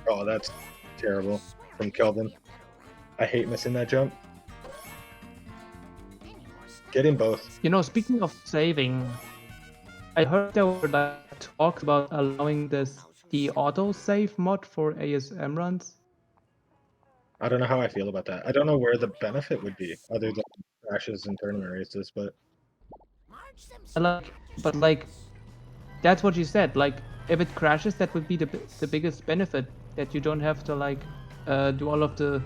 Speaker 4: Oh, that's terrible from Kelvin. I hate missing that jump. Get in both.
Speaker 1: You know, speaking of saving, I heard there were like talks about allowing the auto-save mod for ASM runs.
Speaker 4: I don't know how I feel about that. I don't know where the benefit would be other than crashes and tournament races, but
Speaker 5: March them
Speaker 1: But like, that's what you said. Like, if it crashes, that would be the biggest benefit, that you don't have to like do all of the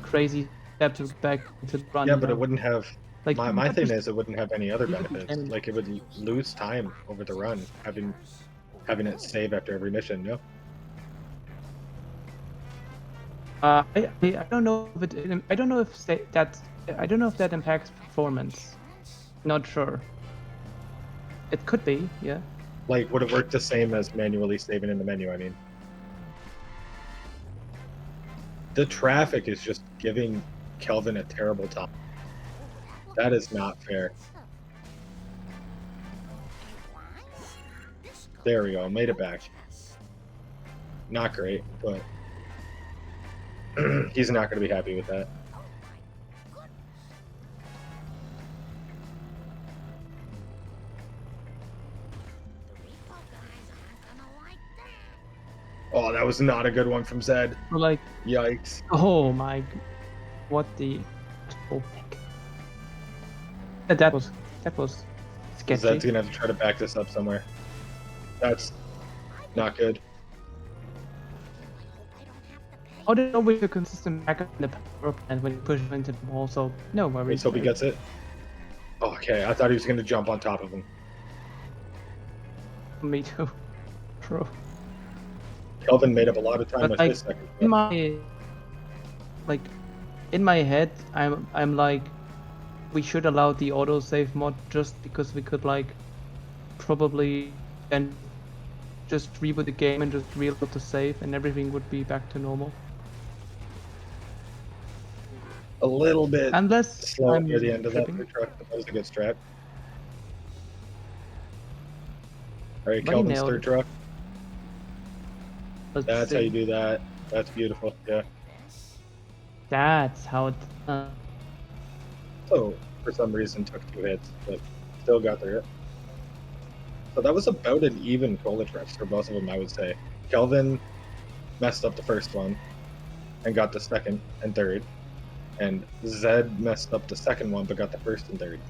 Speaker 1: crazy steps to get back into the run.
Speaker 4: yeah,
Speaker 1: you
Speaker 4: but
Speaker 1: know?
Speaker 4: it wouldn't have.
Speaker 1: Like
Speaker 4: My
Speaker 1: you
Speaker 4: thing
Speaker 1: could
Speaker 4: is, it wouldn't have any other
Speaker 1: leave it to
Speaker 4: benefits.
Speaker 1: them.
Speaker 4: Like it would lose time over the run, having it save after every mission. No,
Speaker 1: I don't know if it. I don't know if that's. I don't know if that impacts performance. Not sure. It could be, yeah.
Speaker 4: like would it work the same as manually saving in the menu? I mean, the traffic is just giving Kelvin a terrible time. That is not fair. There we go. Made it back. Not great, but he's not going to be happy with that. Oh, that was not a good one from Zed.
Speaker 1: So like,
Speaker 4: Yikes.
Speaker 1: oh my, what the? Oh. That was sketchy.
Speaker 4: Zed's going to have to try to back this up somewhere. That's not good.
Speaker 1: How do you know with a consistent backup in the power plant when you push him into the wall? So no worries.
Speaker 4: Let's hope he gets it. Oh, okay, I thought he was going to jump on top of him.
Speaker 1: Me too. True.
Speaker 4: Kelvin made up a lot of time
Speaker 1: But
Speaker 4: with
Speaker 1: like,
Speaker 4: his second.
Speaker 1: in my head, I'm like, we should allow the autosave mod just because we could like probably then just reboot the game and just reload the save and everything would be back to normal.
Speaker 4: A little bit
Speaker 1: Unless
Speaker 4: slow
Speaker 1: I'm
Speaker 4: near the end of that
Speaker 1: tripping.
Speaker 4: third truck, but that was a good strat. All right,
Speaker 1: But he
Speaker 4: Kelvin's
Speaker 1: nailed
Speaker 4: third
Speaker 1: it.
Speaker 4: truck.
Speaker 1: Let's
Speaker 4: That's
Speaker 1: see.
Speaker 4: how you do that. That's beautiful. Yeah.
Speaker 1: That's how it.
Speaker 4: So for some reason took 2 hits, but still got there. So that was about an even cola stretch for both of them, I would say. Kelvin messed up the first one and got the second and third, and Zed messed up the second one but got the first and third.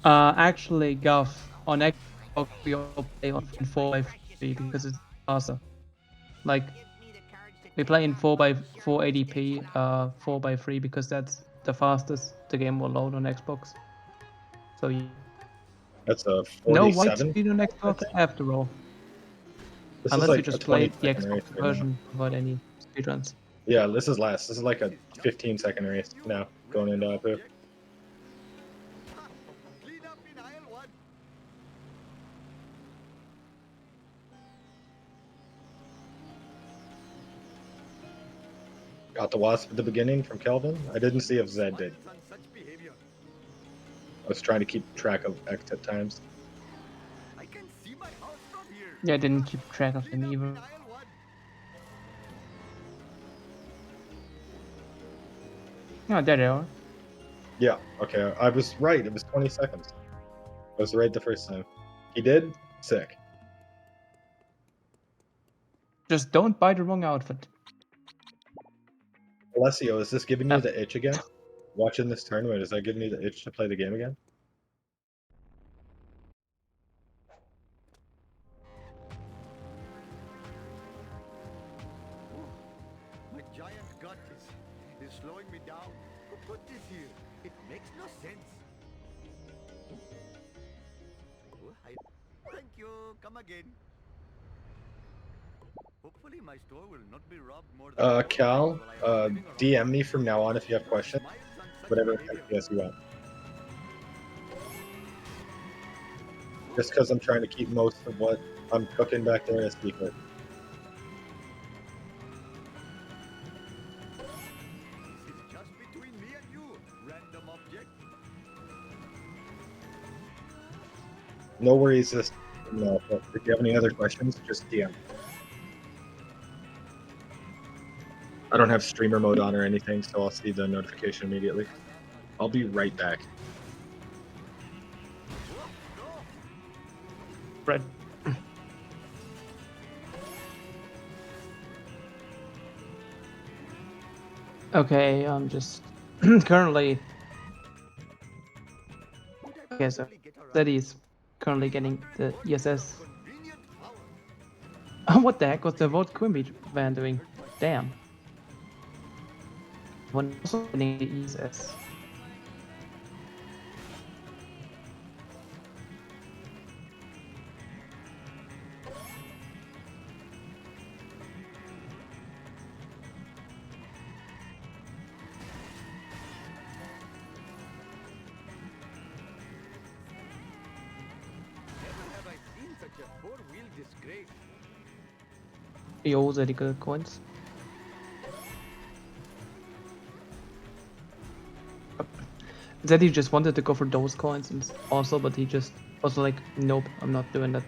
Speaker 1: Actually, Guff, on Xbox we all play on 4x3 because it's faster. Like, we play in 4x480p, 4x3 because that's the fastest the game will load on Xbox. So
Speaker 4: That's a
Speaker 1: no white
Speaker 4: 47.
Speaker 1: screen on Xbox after all.
Speaker 4: This
Speaker 1: Unless
Speaker 4: is like
Speaker 1: you just
Speaker 4: a
Speaker 1: play
Speaker 4: 20
Speaker 1: the
Speaker 4: second
Speaker 1: Xbox
Speaker 4: race right now.
Speaker 1: version without any speedruns.
Speaker 4: Yeah, this is less. This is like a 15-second race now going into Apu.
Speaker 8: Clean up in aisle 1.
Speaker 4: Got the wasp at the beginning from Kelvin. I didn't see if Zed did.
Speaker 8: On such behavior.
Speaker 4: I was trying to keep track of exit times.
Speaker 8: I can see my house from here.
Speaker 1: Yeah, I didn't keep track of them either.
Speaker 8: In aisle 1.
Speaker 1: Oh, there they are.
Speaker 4: Yeah, okay. I was right. It was 20 seconds. I was right the first time. He did? Sick.
Speaker 1: Just don't buy the wrong outfit.
Speaker 4: Alessio, is this giving
Speaker 1: Yeah.
Speaker 4: you the itch again? Watching this tournament, is that giving you the itch to play the game again?
Speaker 8: My giant gut is slowing me down. Who put this here? It makes no sense. Oh, thank you. Come again. Hopefully my store will not be robbed more than
Speaker 4: Cal, DM me from now on if you have questions. Whatever FPS you want. Just because I'm trying to keep most of what I'm cooking back there a secret.
Speaker 8: This is just between me and you, random object.
Speaker 4: No worries, just no. But if you have any other questions, just DM. I don't have streamer mode on or anything, so I'll see the notification immediately. I'll be right back.
Speaker 1: Right. Okay, I'm just currently. Okay, so that is currently getting the ESS. What the heck was the vote Quimby van doing? Damn. One also getting the ESS.
Speaker 8: Have I seen such a four-wheel disgrace?
Speaker 1: Yo, sehr dicke Coins. Zeddy just wanted to go for those coins and also, but he just was like, nope, I'm not doing that.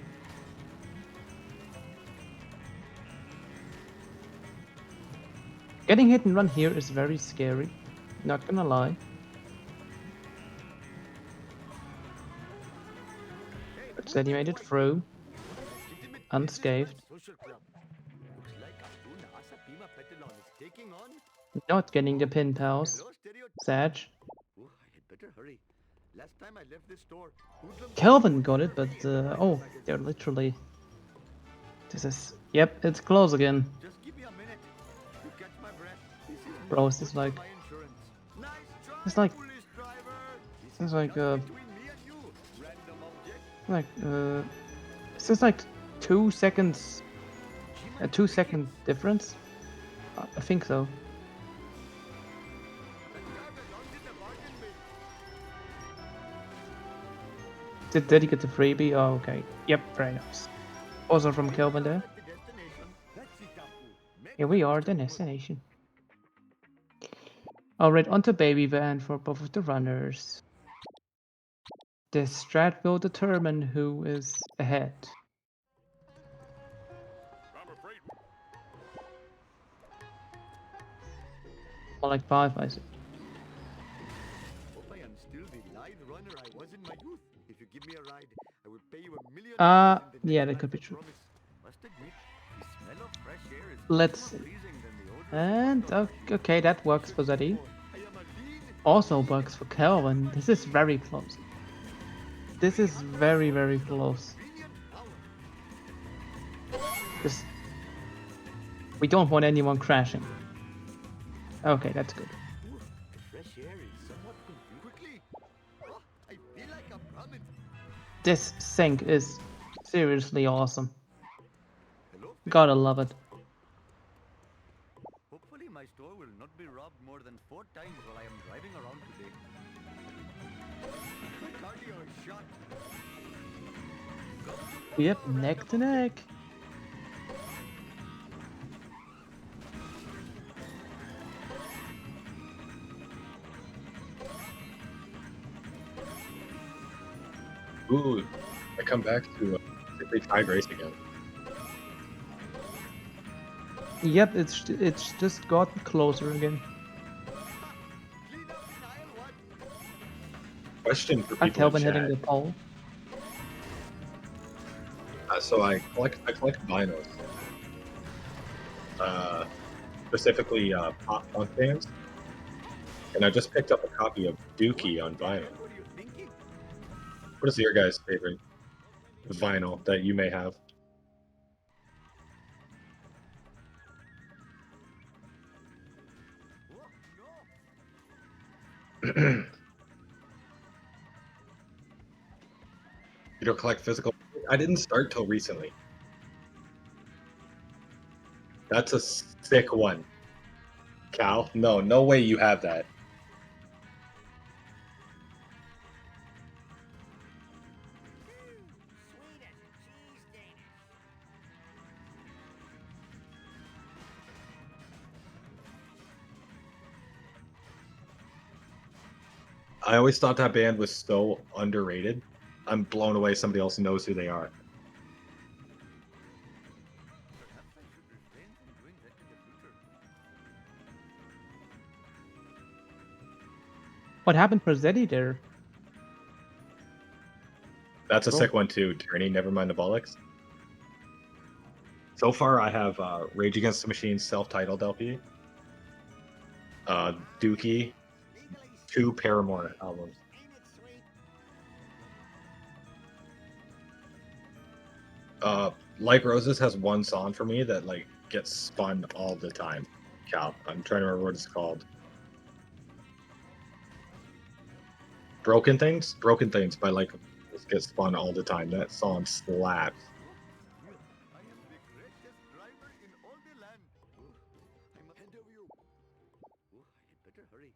Speaker 1: Getting hit and run here is very scary, not gonna lie. But Zeddy made it through, unscathed.
Speaker 8: Social club. Looks like Abdul Asa Pima Petalon is taking on.
Speaker 1: Not getting the pin pals.
Speaker 8: Hello, stereo.
Speaker 1: Sag.
Speaker 8: Oh, I had better hurry. Last time I left this store, hoodlums
Speaker 1: Kelvin got it, but oh, they're literally. This is. Yep, it's close again.
Speaker 8: Just give me a minute to catch my breath. This is
Speaker 1: Bro,
Speaker 8: not
Speaker 1: it's just
Speaker 8: good for
Speaker 1: like.
Speaker 8: my insurance. Nice try,
Speaker 1: It's like.
Speaker 8: police driver. This
Speaker 1: It's
Speaker 8: is
Speaker 1: like
Speaker 8: just between me and you, random object.
Speaker 1: It's just like 2 seconds. A 2-second difference. I think so.
Speaker 8: The car belongs in the bargain bin.
Speaker 1: Did he get the freebie? Oh, okay. Yep, very nice. Also from Kelvin there.
Speaker 8: At the destination. That's it, Apu. Make
Speaker 1: Here we are, the destination. Alright, onto baby van for both of the runners. The strat will determine who is ahead.
Speaker 7: I'm afraid
Speaker 1: Or like 5, I see.
Speaker 8: Hope I am still the lithe runner I was in my youth. If you give me a ride, I will pay you $1 million. in the
Speaker 1: Yeah,
Speaker 8: next
Speaker 1: that could be
Speaker 8: life, I
Speaker 1: true.
Speaker 8: promise. Must admit, the smell of fresh air is
Speaker 1: Let's
Speaker 8: much
Speaker 1: see.
Speaker 8: more pleasing than the odor of
Speaker 1: And
Speaker 8: tobacco.
Speaker 1: okay, that works for Zeddy.
Speaker 8: I am a lean,
Speaker 1: Also works for Kelvin. This is very close. This is very, very close.
Speaker 8: convenient hour.
Speaker 1: Because we don't want anyone crashing. Okay, that's good.
Speaker 8: Ooh, the fresh air is somewhat confusing. Quickly! Oh, I feel like a promise.
Speaker 1: This sync is seriously awesome.
Speaker 8: Hello,
Speaker 1: Gotta love it.
Speaker 8: hopefully my store will not be robbed more than 4 times while I am driving around today. My cardio is shot.
Speaker 1: Yep, neck to neck.
Speaker 4: Ooh, I come back to they tied race again.
Speaker 1: Yep, it's just gotten closer again.
Speaker 8: Clean up in aisle 1.
Speaker 4: Question for
Speaker 1: Are
Speaker 4: people in
Speaker 1: Kelvin
Speaker 4: chat.
Speaker 1: hitting the pole?
Speaker 4: So I collect vinyls. Specifically pop punk bands. And I just picked up a copy of Dookie on vinyl.
Speaker 8: What are you thinking?
Speaker 4: What is your guys' favorite vinyl that you may have?
Speaker 8: Oh, no.
Speaker 4: You don't collect physical? I didn't start till recently. That's a sick one. Cal? No way you have that.
Speaker 5: Sweet as a cheese Danish.
Speaker 4: I always thought that band was so underrated. I'm blown away somebody else knows who they are.
Speaker 8: Perhaps I should refrain from doing that in the future.
Speaker 1: What happened for Zeddy there?
Speaker 4: That's a
Speaker 1: Oh.
Speaker 4: sick one too, Tyranny. Never mind the bollocks. So far, I have Rage Against the Machine self-titled LP, Dookie, 2 Paramore albums. Like Roses has one song for me that like gets spun all the time. Cal, I'm trying to remember what it's called. Broken Things by like gets spun all the time. That song slaps.
Speaker 8: I am the greatest driver in all the land. I'm ahead of you. I had better hurry.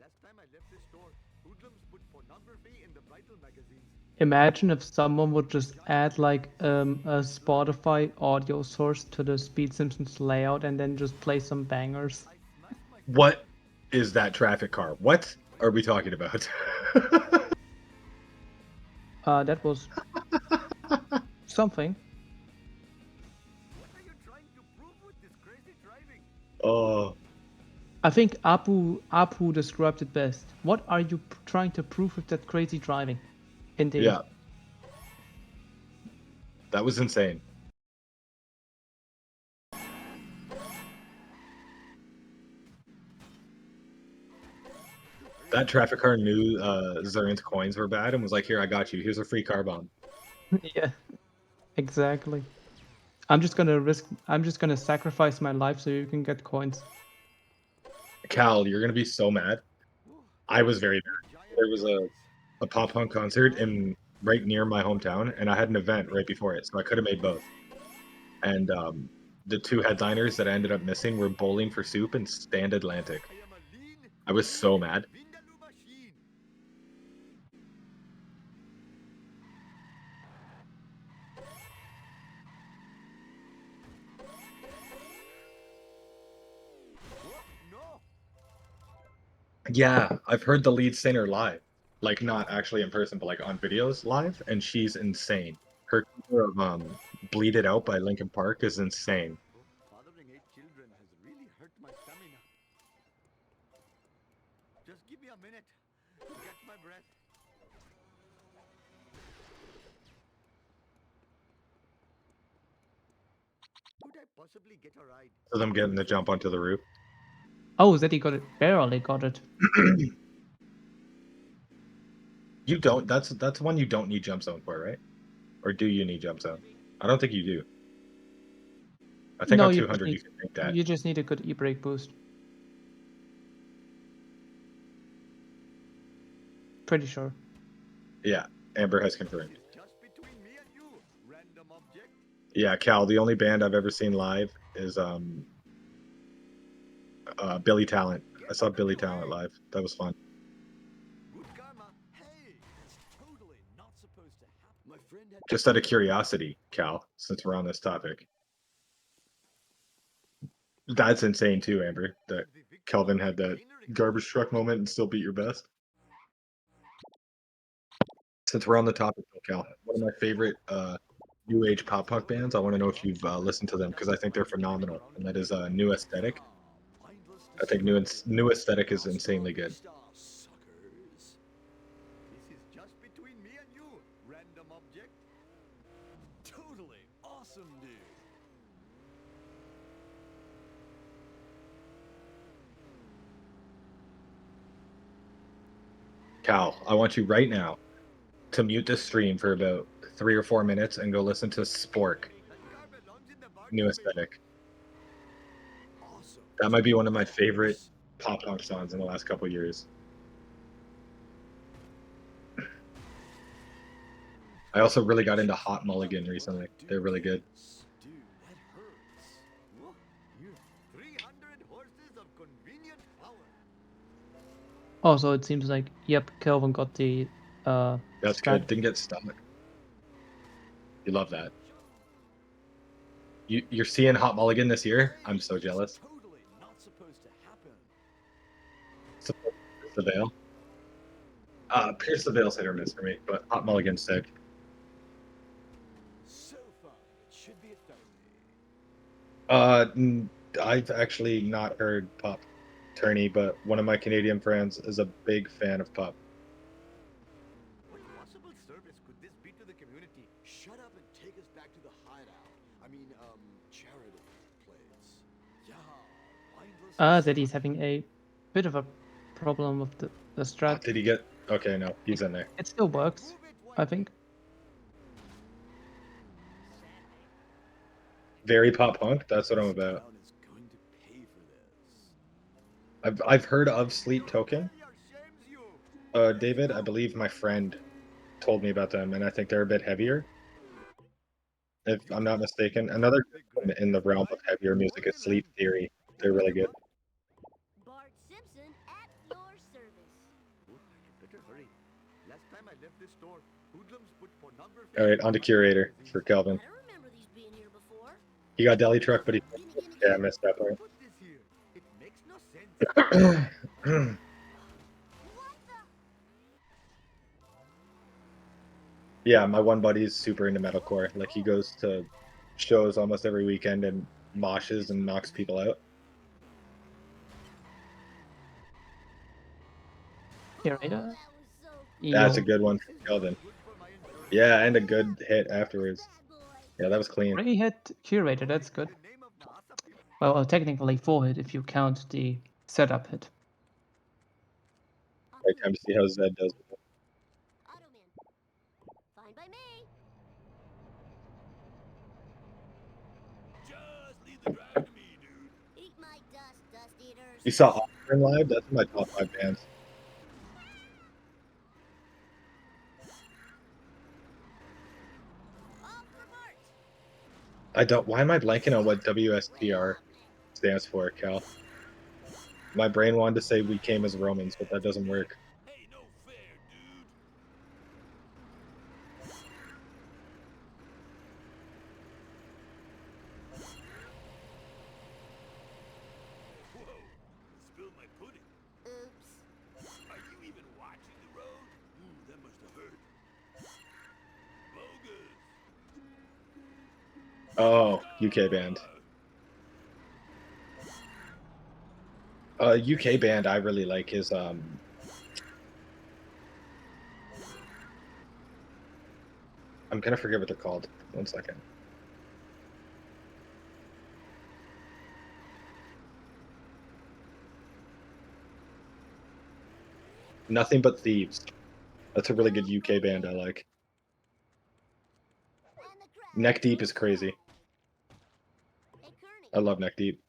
Speaker 8: Last time I left this store, hoodlums put pornography in the bridal magazines.
Speaker 1: Imagine if someone would just add like a Spotify audio source to the Speed Simpsons layout and then just play some bangers.
Speaker 8: I smashed my
Speaker 4: What is that traffic car? What are we talking about?
Speaker 1: That was something.
Speaker 8: What are you trying to prove with this crazy driving?
Speaker 4: Oh,
Speaker 1: I think Apu described it best. What are you trying to prove with that crazy driving? Indeed.
Speaker 4: yeah. That was insane. That traffic car knew Zern's coins were bad and was like, "Here, I got you. Here's a free car bomb."
Speaker 1: Yeah, exactly. I'm just gonna sacrifice my life so you can get coins.
Speaker 4: Cal, you're gonna be so mad. I was very mad. There was a pop punk concert in right near my hometown, and I had an event right before it, so I could have made both. And the 2 headliners that I ended up missing were Bowling for Soup and Stand Atlantic.
Speaker 8: I am a lean,
Speaker 4: I was so mad.
Speaker 8: Vindaloo machine. No.
Speaker 4: Yeah, I've heard the lead singer live, like not actually in person, but like on videos live, and she's insane. Her cover of "Bleed It Out" by Linkin Park is insane.
Speaker 8: Fathering 8 children has really hurt my stamina. Just give me a minute to catch my breath. Could I possibly get a ride?
Speaker 4: So them getting the jump onto the roof.
Speaker 1: Oh, Zeddy got it. Barely got it.
Speaker 4: You don't. That's one you don't need jump zone for, right? Or do you need jump zone? I don't think you do. I think
Speaker 1: No,
Speaker 4: on
Speaker 1: you
Speaker 4: 200 you can make that.
Speaker 1: You just need a good e-brake boost. Pretty sure.
Speaker 4: Yeah, Amber has confirmed.
Speaker 8: Just between me and you, random object.
Speaker 4: Yeah, Cal, the only band I've ever seen live is Billy Talent. I saw Billy Talent live. That was fun.
Speaker 8: Good karma. Hey, it's totally not supposed to happen. My friend had
Speaker 4: Just out of curiosity, Cal, since we're on this topic. That's insane too, Amber, that Kelvin had that garbage truck moment and still beat your best. Since we're on the topic, though, Cal, one of my favorite new age pop punk bands. I want to know if you've listened to them because I think they're phenomenal, and that is New Aesthetic. I think New Aesthetic is insanely good.
Speaker 8: This is just between me and you, random object.
Speaker 6: Totally awesome, dude.
Speaker 4: Cal, I want you right now to mute this stream for about 3 or 4 minutes and go listen to Spork,
Speaker 8: That car belongs in the bargain
Speaker 4: New
Speaker 8: bin.
Speaker 4: Aesthetic.
Speaker 6: Awesome.
Speaker 4: That might be one of my favorite pop punk songs in the last couple years. I also really got into Hot Mulligan recently. They're really good.
Speaker 6: Dude, that hurts.
Speaker 8: Whoa, you 300 horses of convenient power.
Speaker 1: Also, it seems like, yep, Kelvin got the
Speaker 4: That's
Speaker 1: stat.
Speaker 4: good. Didn't get stuck. You love that. You're seeing Hot Mulligan this year? I'm so jealous.
Speaker 6: Totally not supposed to happen.
Speaker 4: Support Pierce the Veil. Pierce the Veil's hit or miss for me, but Hot Mulligan's sick.
Speaker 6: So fun. It should be a felony.
Speaker 4: I've actually not heard Pop. tourney, but one of my Canadian friends is a big fan of Pup.
Speaker 8: What possible service could this be to the community? Shut up and take us back to the hideout. I mean, charitable place. Yeah, mindless.
Speaker 1: Ah, that he's having a bit of a problem with the strat.
Speaker 4: Did he get? Okay, no, he's in there.
Speaker 1: It still works, I think.
Speaker 4: Very pop punk. That's what I'm about.
Speaker 8: Town is going to pay for this.
Speaker 4: I've heard of Sleep Token.
Speaker 8: Failure shames you.
Speaker 4: David, I believe my friend told me about them, and I think they're a bit heavier. If I'm not mistaken, another in the realm of heavier music is Sleep Theory. They're really good.
Speaker 5: Bart Simpson at your service.
Speaker 8: Oh, I better hurry. Last time I left this store, hoodlums put pornography.
Speaker 4: All right, on to Curator for Kelvin.
Speaker 5: I don't remember these being here before.
Speaker 4: He got deli truck, but he yeah, I missed that part.
Speaker 8: Put this here. It makes no sense.
Speaker 5: What the?
Speaker 4: Yeah, my one buddy's super into metalcore. Like he goes to shows almost every weekend and moshes and knocks people out.
Speaker 1: Curator?
Speaker 5: That was so
Speaker 4: That's a
Speaker 1: Yo.
Speaker 4: good one for Kelvin. Yeah, and a good hit afterwards.
Speaker 5: bad boy.
Speaker 4: Yeah, that was clean.
Speaker 1: 3-hit Curator, that's good. Well, technically 4-hit if you count the setup hit.
Speaker 4: Right time to see how Zed does.
Speaker 5: Automan. Fine by me.
Speaker 6: Just leave the drive to me, dude.
Speaker 5: Eat my dust eaters.
Speaker 4: You saw Oscar in live? That's in my top 5 bands.
Speaker 5: Off for Bart.
Speaker 4: I don't. Why am I blanking on what WSTR stands for, Cal? My brain wanted to say we came as Romans, but that doesn't work.
Speaker 6: Hey, no fair, dude. Whoa, spilled my pudding.
Speaker 5: Oops.
Speaker 6: Are you even watching the road? Ooh, that must have hurt. Bogus.
Speaker 4: Oh, UK band. UK band I really like is I'm gonna forget what they're called. 1 second. Nothing But Thieves. That's a really good UK band I like.
Speaker 5: And the crowd.
Speaker 4: Neck Deep is crazy.
Speaker 5: Hey, Kearney.
Speaker 4: I love Neck Deep.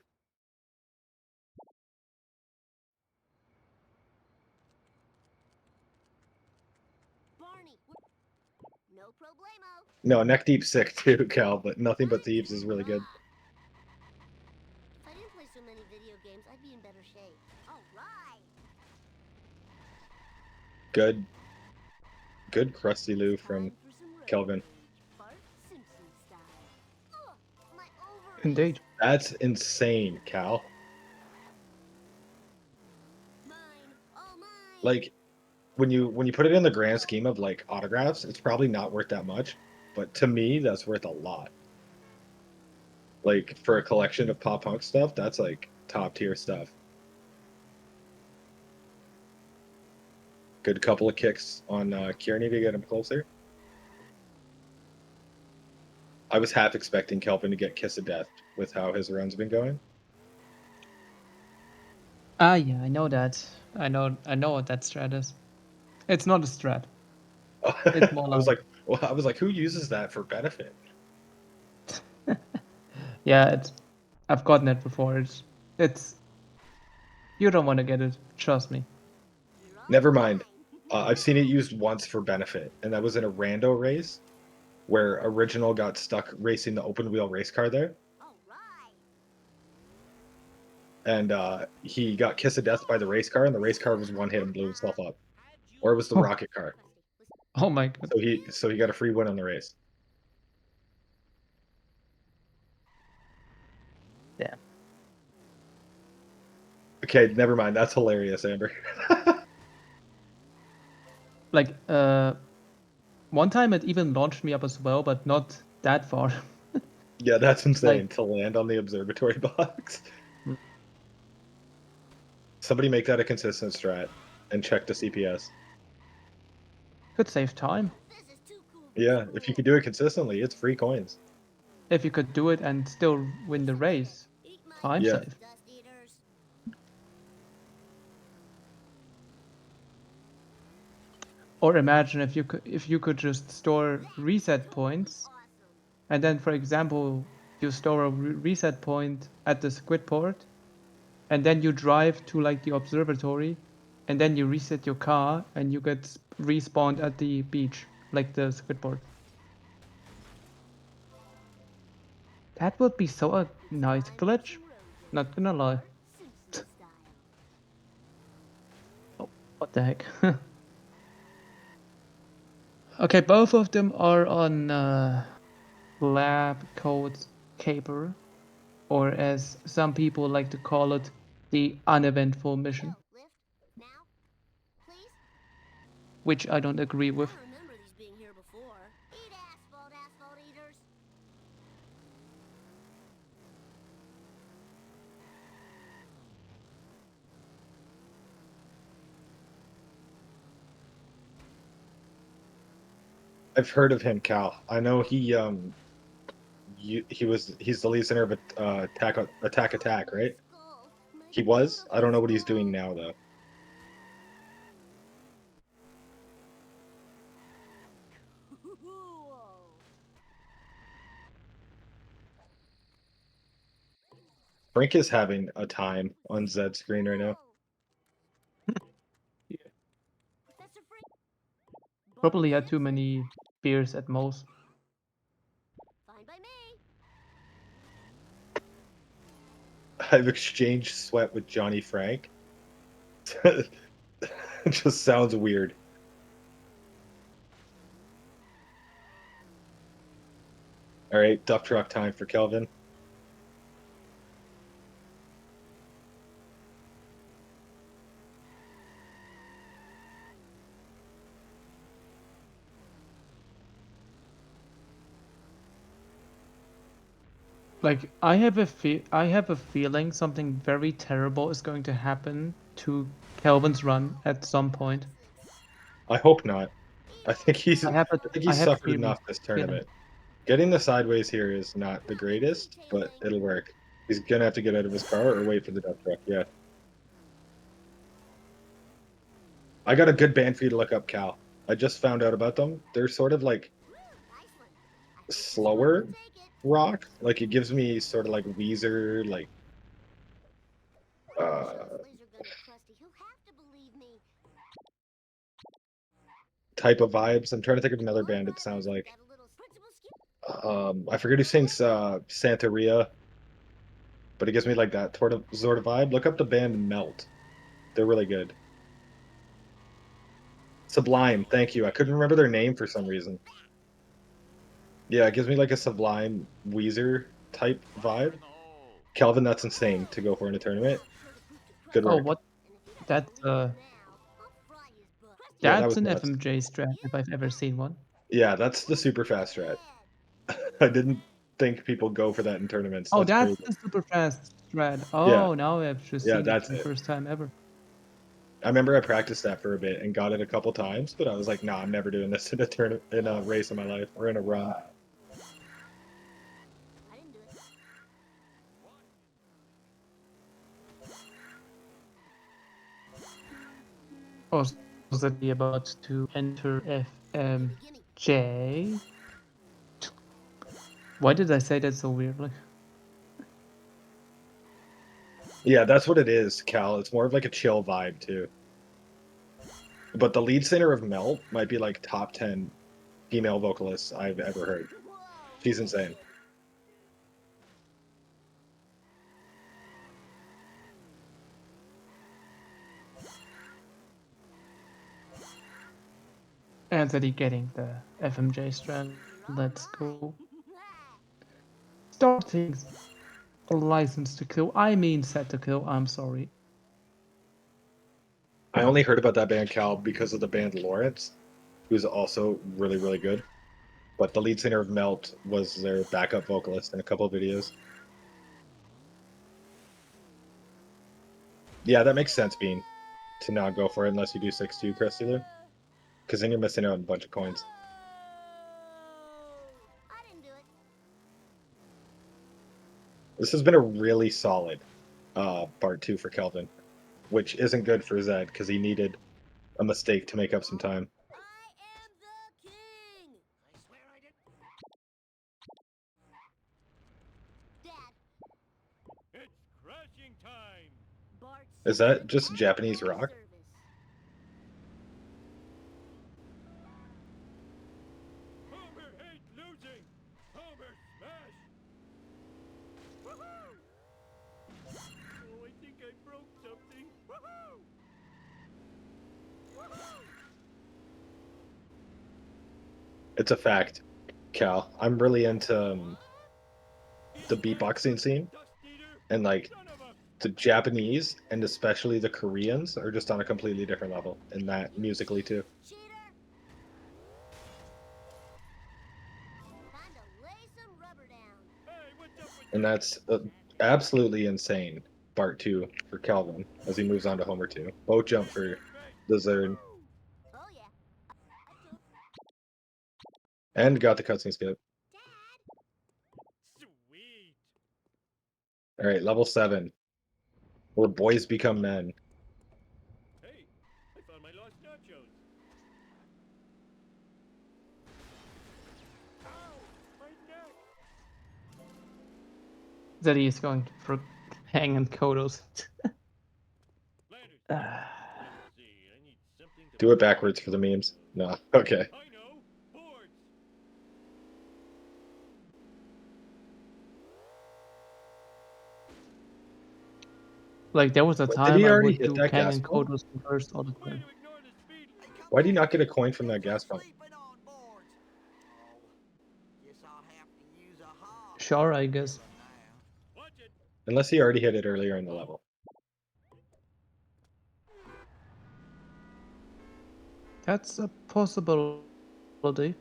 Speaker 5: Barney. No problemo.
Speaker 4: No, Neck Deep's sick too, Cal, but Nothing But Thieves is really good.
Speaker 5: If I didn't play so many video games, I'd be in better shape. All right.
Speaker 4: Good Krusty Lou from
Speaker 5: Time for some road
Speaker 4: Kelvin.
Speaker 5: rage. Bart Simpson style. Ugh, my ovaries.
Speaker 1: Indeed.
Speaker 4: That's insane, Cal.
Speaker 5: Mine. All mine.
Speaker 4: Like when you put it in the grand scheme of like autographs, it's probably not worth that much, but to me that's worth a lot. Like for a collection of pop punk stuff, that's like top tier stuff. Good couple of kicks on Kearney to get him closer. I was half expecting Kelvin to get Kiss of Death with how his run's been going.
Speaker 1: Ah, yeah, I know that. I know what that strat is. It's not a strat. It's more
Speaker 4: I was
Speaker 1: like-
Speaker 4: like, who uses that for benefit?
Speaker 1: Yeah, I've gotten it before. It's you don't want to get it. Trust me.
Speaker 5: You're all
Speaker 4: Never mind.
Speaker 5: mine.
Speaker 4: I've seen it used once for benefit, and that was in a rando race where Original got stuck racing the open wheel race car there,
Speaker 5: All right.
Speaker 4: and he got Kiss of Death by the race car, and the race car was one hit and blew himself up, or it was the
Speaker 1: Oh.
Speaker 4: rocket car.
Speaker 1: Oh my god.
Speaker 4: So he got a free win on the race.
Speaker 1: Yeah.
Speaker 4: Okay, never mind. That's hilarious, Amber.
Speaker 1: Like one time it even launched me up as well, but not that far.
Speaker 4: Yeah, that's insane
Speaker 1: Like-
Speaker 4: to land on the observatory box.
Speaker 1: Hmm.
Speaker 4: Somebody make that a consistent strat and check the CPS.
Speaker 1: Could save time
Speaker 5: This is too cool.
Speaker 4: Yeah, if you could do it consistently, it's free coins.
Speaker 1: if you could do it and still win the race.
Speaker 5: Eat my
Speaker 1: Time
Speaker 4: Yeah.
Speaker 1: save.
Speaker 5: dust eaters.
Speaker 1: Or imagine if you could just store reset points,
Speaker 5: Awesome.
Speaker 1: and then, for example, you store a reset point at the squid port, and then you drive to like the observatory, and then you reset your car, and you get respawned at the beach, like the squid port. That would be so a nice glitch. Not gonna lie.
Speaker 5: Simpson style.
Speaker 1: Oh, what the heck? Okay, both of them are on lab codes caper, or as some people like to call it, the uneventful mission,
Speaker 5: Bill, lift. Now? Please?
Speaker 1: which I don't agree
Speaker 5: I
Speaker 1: with.
Speaker 5: don't remember these being here before. Eat asphalt, asphalt eaters.
Speaker 4: I've heard of him, Cal. I know he's the lead singer of Attack, right?
Speaker 5: Skull. My
Speaker 4: He was. I don't know what he's
Speaker 5: skull.
Speaker 4: doing now though.
Speaker 5: Cool.
Speaker 4: Frank is having a time on Zed's screen right now.
Speaker 1: Yeah.
Speaker 5: Professor Frank.
Speaker 1: Probably had too many beers at most.
Speaker 5: Fine by me.
Speaker 4: I've exchanged sweat with Johnny Frank. It just sounds weird. All right, dump truck time for Kelvin.
Speaker 1: Like I have a feeling something very terrible is going to happen to Kelvin's run at some point.
Speaker 4: I hope not. I think
Speaker 1: I have
Speaker 4: he's
Speaker 1: a
Speaker 4: suffered
Speaker 1: feeling.
Speaker 4: enough this tournament. Getting the sideways here is not the greatest, but it'll work. He's gonna have to get out of his car or wait for the dump truck. Yeah. I got a good band for you to look up, Cal. I just found out about them. They're sort of like
Speaker 5: Nice one. I think this
Speaker 4: slower
Speaker 5: one will take it.
Speaker 4: rock. Like it gives me sort of like Weezer, like
Speaker 5: Show this laser gun to Krusty. He'll have to believe me.
Speaker 4: type of vibes. I'm trying to think of another band it sounds like.
Speaker 5: Got a little principal skill.
Speaker 4: I forget who sings Santeria, but it gives me like that sort of vibe. Look up the band Melt. They're really good. Sublime, thank you. I couldn't remember their name for some reason. Yeah, it gives me like a Sublime Weezer type vibe. Calvin, that's insane to go for in a tournament. Good
Speaker 1: Oh,
Speaker 4: work.
Speaker 1: what? That's
Speaker 5: Now, I'll fry his butt.
Speaker 4: Yeah, that
Speaker 1: that's
Speaker 4: was
Speaker 1: an
Speaker 4: nuts.
Speaker 1: FMJ strat if I've ever seen one.
Speaker 4: Yeah, that's the super fast strat. I didn't think people go for that in tournaments.
Speaker 1: Oh,
Speaker 4: That's
Speaker 1: that's
Speaker 4: crazy.
Speaker 1: the super fast strat.
Speaker 4: Yeah.
Speaker 1: Oh, now I've just
Speaker 4: Yeah,
Speaker 1: seen it
Speaker 4: that's
Speaker 1: for the
Speaker 4: it.
Speaker 1: first time ever.
Speaker 4: I remember I practiced that for a bit and got it a couple times, but I was like, nah, I'm never doing this in a race in my life or in a run.
Speaker 5: I didn't do it.
Speaker 1: Oh, was that he about to enter FMJ? Why did I say that so weirdly?
Speaker 4: Yeah, that's what it is, Cal. It's more of like a chill vibe too. But the lead singer of Melt might be like top 10 female vocalists I've ever heard.
Speaker 5: Whoa.
Speaker 4: She's insane.
Speaker 1: Anthony getting the FMJ strand. Let's go. Starting a license to kill. I mean set to kill. I'm sorry.
Speaker 4: I only heard about that band, Cal, because of the band Lawrence, who's also really, really good. But the lead singer of Melt was their backup vocalist in a couple of videos. Yeah, that makes sense, Bean, to not go for it unless you do 6-2, Crustular. Because then you're missing out on a bunch of coins.
Speaker 5: I didn't do it.
Speaker 4: This has been a really solid part 2 for Kelvin, which isn't good for Zed because he needed a mistake to make up some time.
Speaker 5: I am the king. I swear I didn't. Dad,
Speaker 6: It's crashing time.
Speaker 5: Bart.
Speaker 4: Is that just Japanese rock?
Speaker 6: Homer hates losing. Homer smash. Woohoo! Oh, I think I broke something. Woohoo! Woohoo!
Speaker 4: It's a fact, Cal. I'm really into the beatboxing scene,
Speaker 6: Dust eater.
Speaker 4: and like
Speaker 6: Son of a.
Speaker 4: the Japanese and especially the Koreans are just on a completely different level in that musically too.
Speaker 5: Cheater. Time to lay some rubber down.
Speaker 6: Hey, what's up with
Speaker 4: And that's absolutely insane. Part 2 for Calvin as he moves on to Homer 2. Both jump for the Zern
Speaker 5: Oh yeah.
Speaker 4: and got the cutscene skip.
Speaker 6: Sweet.
Speaker 4: All right, level 7, where boys become men.
Speaker 6: Hey, I found my lost nachos. Ow, my neck.
Speaker 1: Zeddy is going for hanging Kodos.
Speaker 6: Landers.
Speaker 1: Ah.
Speaker 6: Let's see. I need something to.
Speaker 4: Do it backwards for the memes. No, okay.
Speaker 6: I know. Boards.
Speaker 1: Like there was a
Speaker 4: Wait, did
Speaker 1: time
Speaker 4: he
Speaker 1: I
Speaker 4: already
Speaker 1: would
Speaker 4: hit
Speaker 1: do
Speaker 4: that
Speaker 1: Kang
Speaker 4: gas
Speaker 1: and
Speaker 4: pump?
Speaker 1: Kodos first all the
Speaker 6: Way
Speaker 1: time.
Speaker 6: to ignore the speed.
Speaker 4: Why do you not get a coin from that gas pump?
Speaker 8: Sleeping on boards. Oh, guess I'll have to use a hog
Speaker 1: Sure, I guess.
Speaker 8: now.
Speaker 6: Watch it.
Speaker 4: Unless he already hit it earlier in the level.
Speaker 1: That's a possibility.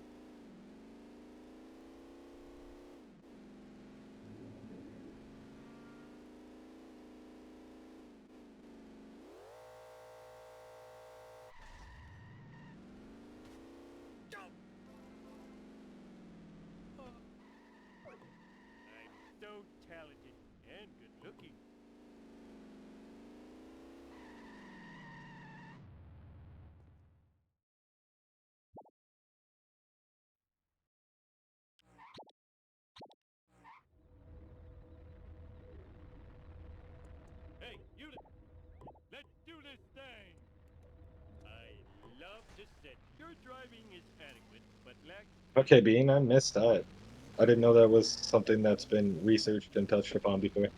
Speaker 6: I'm so talented and good looking. Hey, you. Let's do this thing. I love to sit. Your driving is adequate, but lacks.
Speaker 4: Okay, Bean, I missed that. I didn't know that was something that's been researched and touched upon before.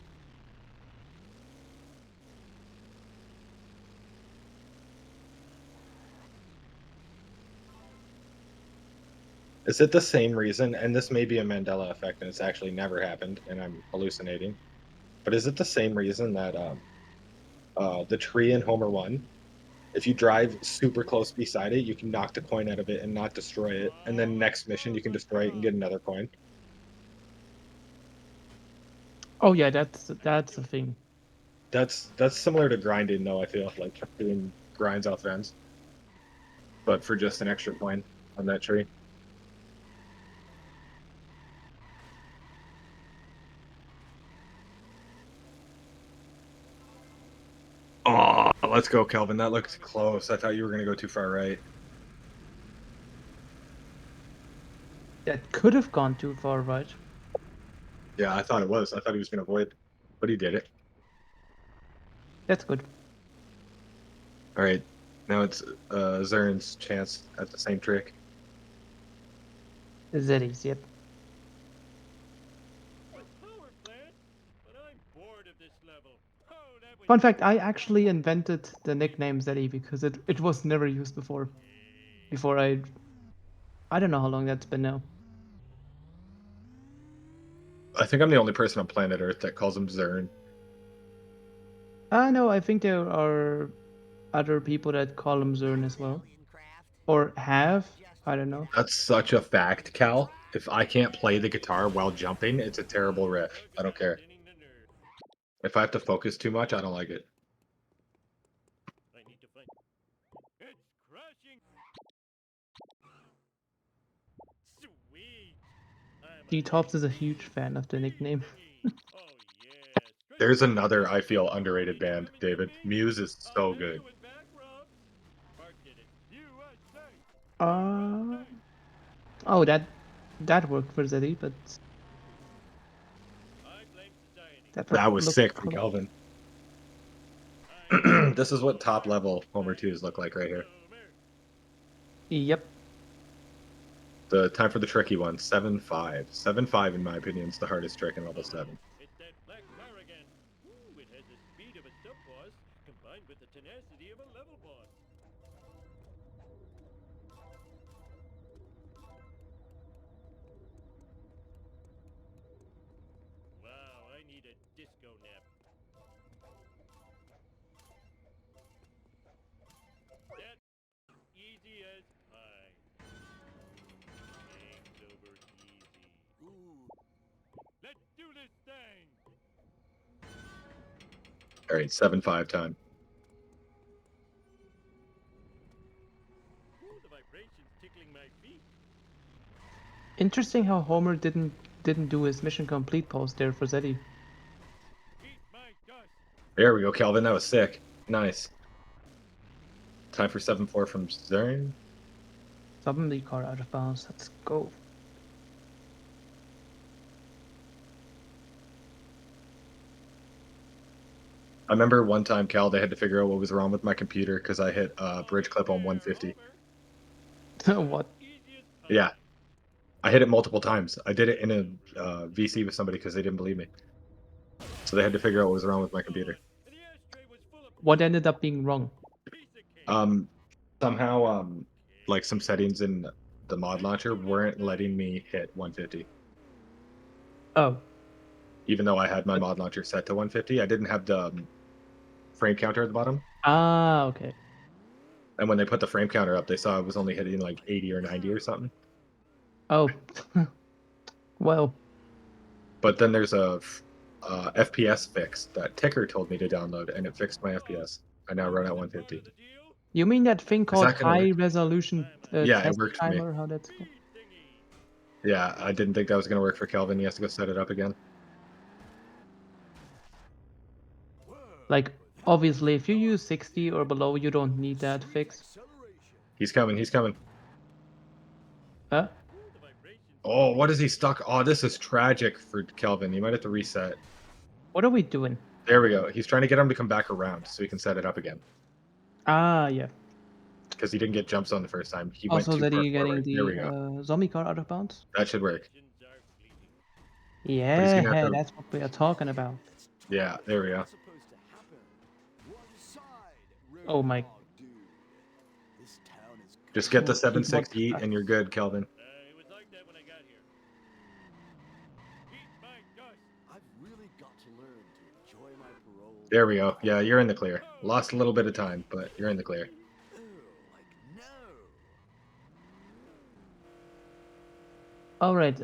Speaker 4: Is it the same reason? And this may be a Mandela effect, and it's actually never happened, and I'm hallucinating. But is it the same reason that the tree in Homer 1, if you drive super close beside it, you can knock the coin out of it and not destroy it, and then next mission you can destroy it and get another coin?
Speaker 1: Oh yeah, that's a thing.
Speaker 4: That's similar to grinding, though. I feel like doing grinds off ends, but for just an extra coin on that tree. Oh, let's go, Kelvin. That looks close. I thought you were going to go too far right.
Speaker 1: That could have gone too far, right?
Speaker 4: Yeah, I thought it was. I thought he was going to avoid, but he did it.
Speaker 1: That's good.
Speaker 4: All right. Now it's Zern's chance at the same trick.
Speaker 1: Zeddy's, yep.
Speaker 6: A power plant? But I'm bored of this level. Oh, that was.
Speaker 1: Fun fact, I actually invented the nickname Zeddy because it was never used before. Before I don't know how long that's been now.
Speaker 4: I think I'm the only person on planet Earth that calls him Zern.
Speaker 1: No, I think there are other people that call him Zern as well. Or have. I don't know.
Speaker 4: That's such a fact, Cal. If I can't play the guitar while jumping, it's a terrible riff. I don't care. If I have to focus too much, I don't like it.
Speaker 6: It's crashing. Sweet.
Speaker 1: G-Tops is a huge fan of the nickname.
Speaker 6: Oh yeah.
Speaker 4: There's another I feel underrated band, David. Muse is so good.
Speaker 1: Oh, that worked for Zeddy, but
Speaker 4: That was
Speaker 1: looked
Speaker 4: sick from
Speaker 1: cool.
Speaker 4: Kelvin. This is what top level Homer 2s look like right here.
Speaker 1: Yep.
Speaker 4: The time for the tricky one, 7-5. 7-5, in my opinion, is the hardest trick in level 7.
Speaker 6: It's that black car again. Ooh, it has the speed of a sub-boss combined with the tenacity of a level boss. Wow, I need a disco nap. That easy as pie. Game's over easy. Ooh. Let's do this thing.
Speaker 4: All right, 7-5 time.
Speaker 6: Ooh, the vibrations tickling my feet.
Speaker 1: Interesting how Homer didn't do his mission complete pose there for Zeddy.
Speaker 6: Eat my dust.
Speaker 4: There we go, Kelvin. That was sick. Nice. Time for 7-4 from thezrn.
Speaker 1: Suddenly car out of bounds. Let's go.
Speaker 4: I remember one time, Cal, they had to figure out what was wrong with my computer because I hit bridge clip on 150.
Speaker 1: What?
Speaker 4: Yeah. I hit it multiple times. I did it in a VC with somebody because they didn't believe me. So they had to figure out what was wrong with my computer.
Speaker 1: What ended up being wrong?
Speaker 4: Somehow, like some settings in the mod launcher weren't letting me hit 150.
Speaker 1: Oh.
Speaker 4: Even though I had my mod launcher set to 150, I didn't have the frame counter at the bottom.
Speaker 1: Ah, okay.
Speaker 4: And when they put the frame counter up, they saw I was only hitting like 80 or 90 or something.
Speaker 1: Oh. Well.
Speaker 4: But then there's a FPS fix that Ticker told me to download, and it fixed my FPS. I now run at 150.
Speaker 1: You mean that thing called
Speaker 4: that gonna work?
Speaker 1: high resolution
Speaker 4: Yeah, it
Speaker 1: test
Speaker 4: worked for me.
Speaker 1: timer? How that's called?
Speaker 4: Yeah, I didn't think that was going to work for Kelvin. He has to go set it up again.
Speaker 1: Like, obviously, if you use 60 or below, you don't need that fix.
Speaker 4: He's coming. He's coming.
Speaker 1: Huh?
Speaker 4: Oh, what is he stuck? Oh, this is tragic for Kelvin. You might have to reset.
Speaker 1: What are we doing?
Speaker 4: There we go. He's trying to get him to come back around so he can set it up again.
Speaker 1: Ah, yeah.
Speaker 4: Because he didn't get jump zone the first time. He
Speaker 1: Also,
Speaker 4: went too
Speaker 1: that
Speaker 4: far
Speaker 1: you're getting
Speaker 4: forward. There we go.
Speaker 1: the zombie car out of bounds?
Speaker 4: That should work.
Speaker 1: Yeah,
Speaker 4: gonna have to-
Speaker 1: that's what we are talking about.
Speaker 4: Yeah, there we go.
Speaker 1: Oh my.
Speaker 4: Just get the
Speaker 1: Keep on
Speaker 4: 760
Speaker 1: track.
Speaker 4: and you're good, Kelvin.
Speaker 6: It was like that when I got here. Eat my dust.
Speaker 8: I've really got to learn to enjoy my parole.
Speaker 4: There we go. Yeah, you're in the clear. Lost a little bit of time, but you're in the clear.
Speaker 8: Ew, like no.
Speaker 1: Alright,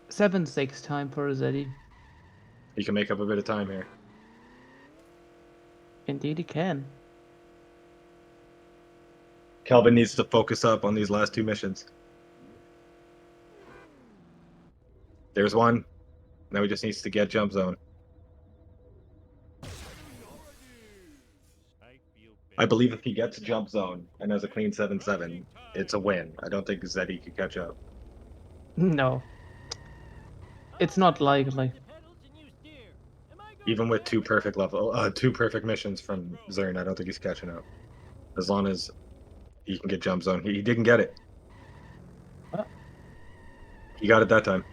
Speaker 1: 7-6 time for Zeddy.
Speaker 4: You can make up a bit of time here.
Speaker 1: Indeed, he can.
Speaker 4: Kelvin needs to focus up on these last two missions. There's one. Now he just needs to get jump zone. I believe if he gets jump zone and has a clean 7-7, it's a win. I don't think Zeddy could catch up.
Speaker 1: No. It's not likely.
Speaker 4: Even with two perfect missions from thezrn, I don't think he's catching up. As long as he can get jump zone. He didn't get it. He got it that time.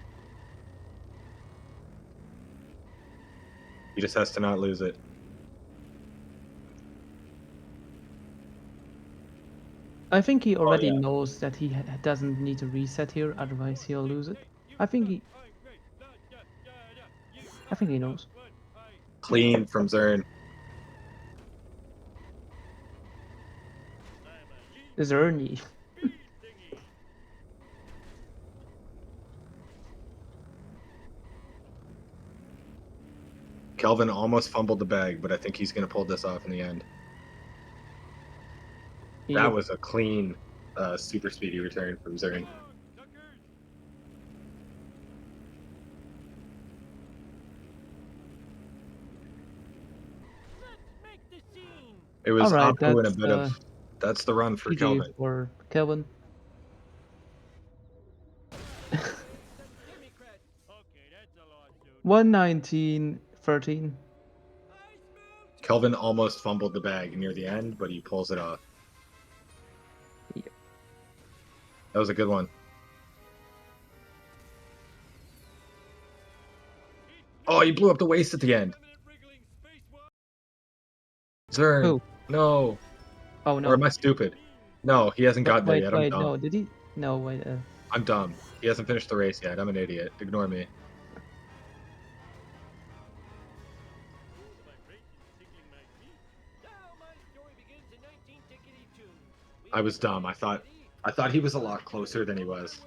Speaker 4: He just has to not lose it.
Speaker 1: I think he already
Speaker 4: yeah.
Speaker 1: knows that he doesn't need to reset here, otherwise he'll lose it. I think he knows.
Speaker 4: Clean from thezrn.
Speaker 1: Zerny.
Speaker 4: Kelvin almost fumbled the bag, but I think he's going to pull this off in the end. That was a clean, super speedy return from Zern. It was
Speaker 1: Alright,
Speaker 4: Apu and a
Speaker 1: that's
Speaker 4: bit of. That's the run for
Speaker 1: GG
Speaker 4: Kelvin.
Speaker 1: for Kelvin.
Speaker 6: Okay, that's a lawsuit.
Speaker 1: 119-13.
Speaker 4: Kelvin almost fumbled the bag near the end, but he pulls it off.
Speaker 1: Yep.
Speaker 4: That was a good one. Oh, you blew up the waist at the end. Zern.
Speaker 1: Who?
Speaker 4: No.
Speaker 1: Oh no.
Speaker 4: Or am I stupid? No, he hasn't gotten there
Speaker 1: Wait,
Speaker 4: yet. I'm dumb.
Speaker 1: no, did he? No, wait.
Speaker 4: I'm dumb. He hasn't finished the race yet. I'm an idiot. Ignore me. I was dumb. I thought he was a lot closer than he was.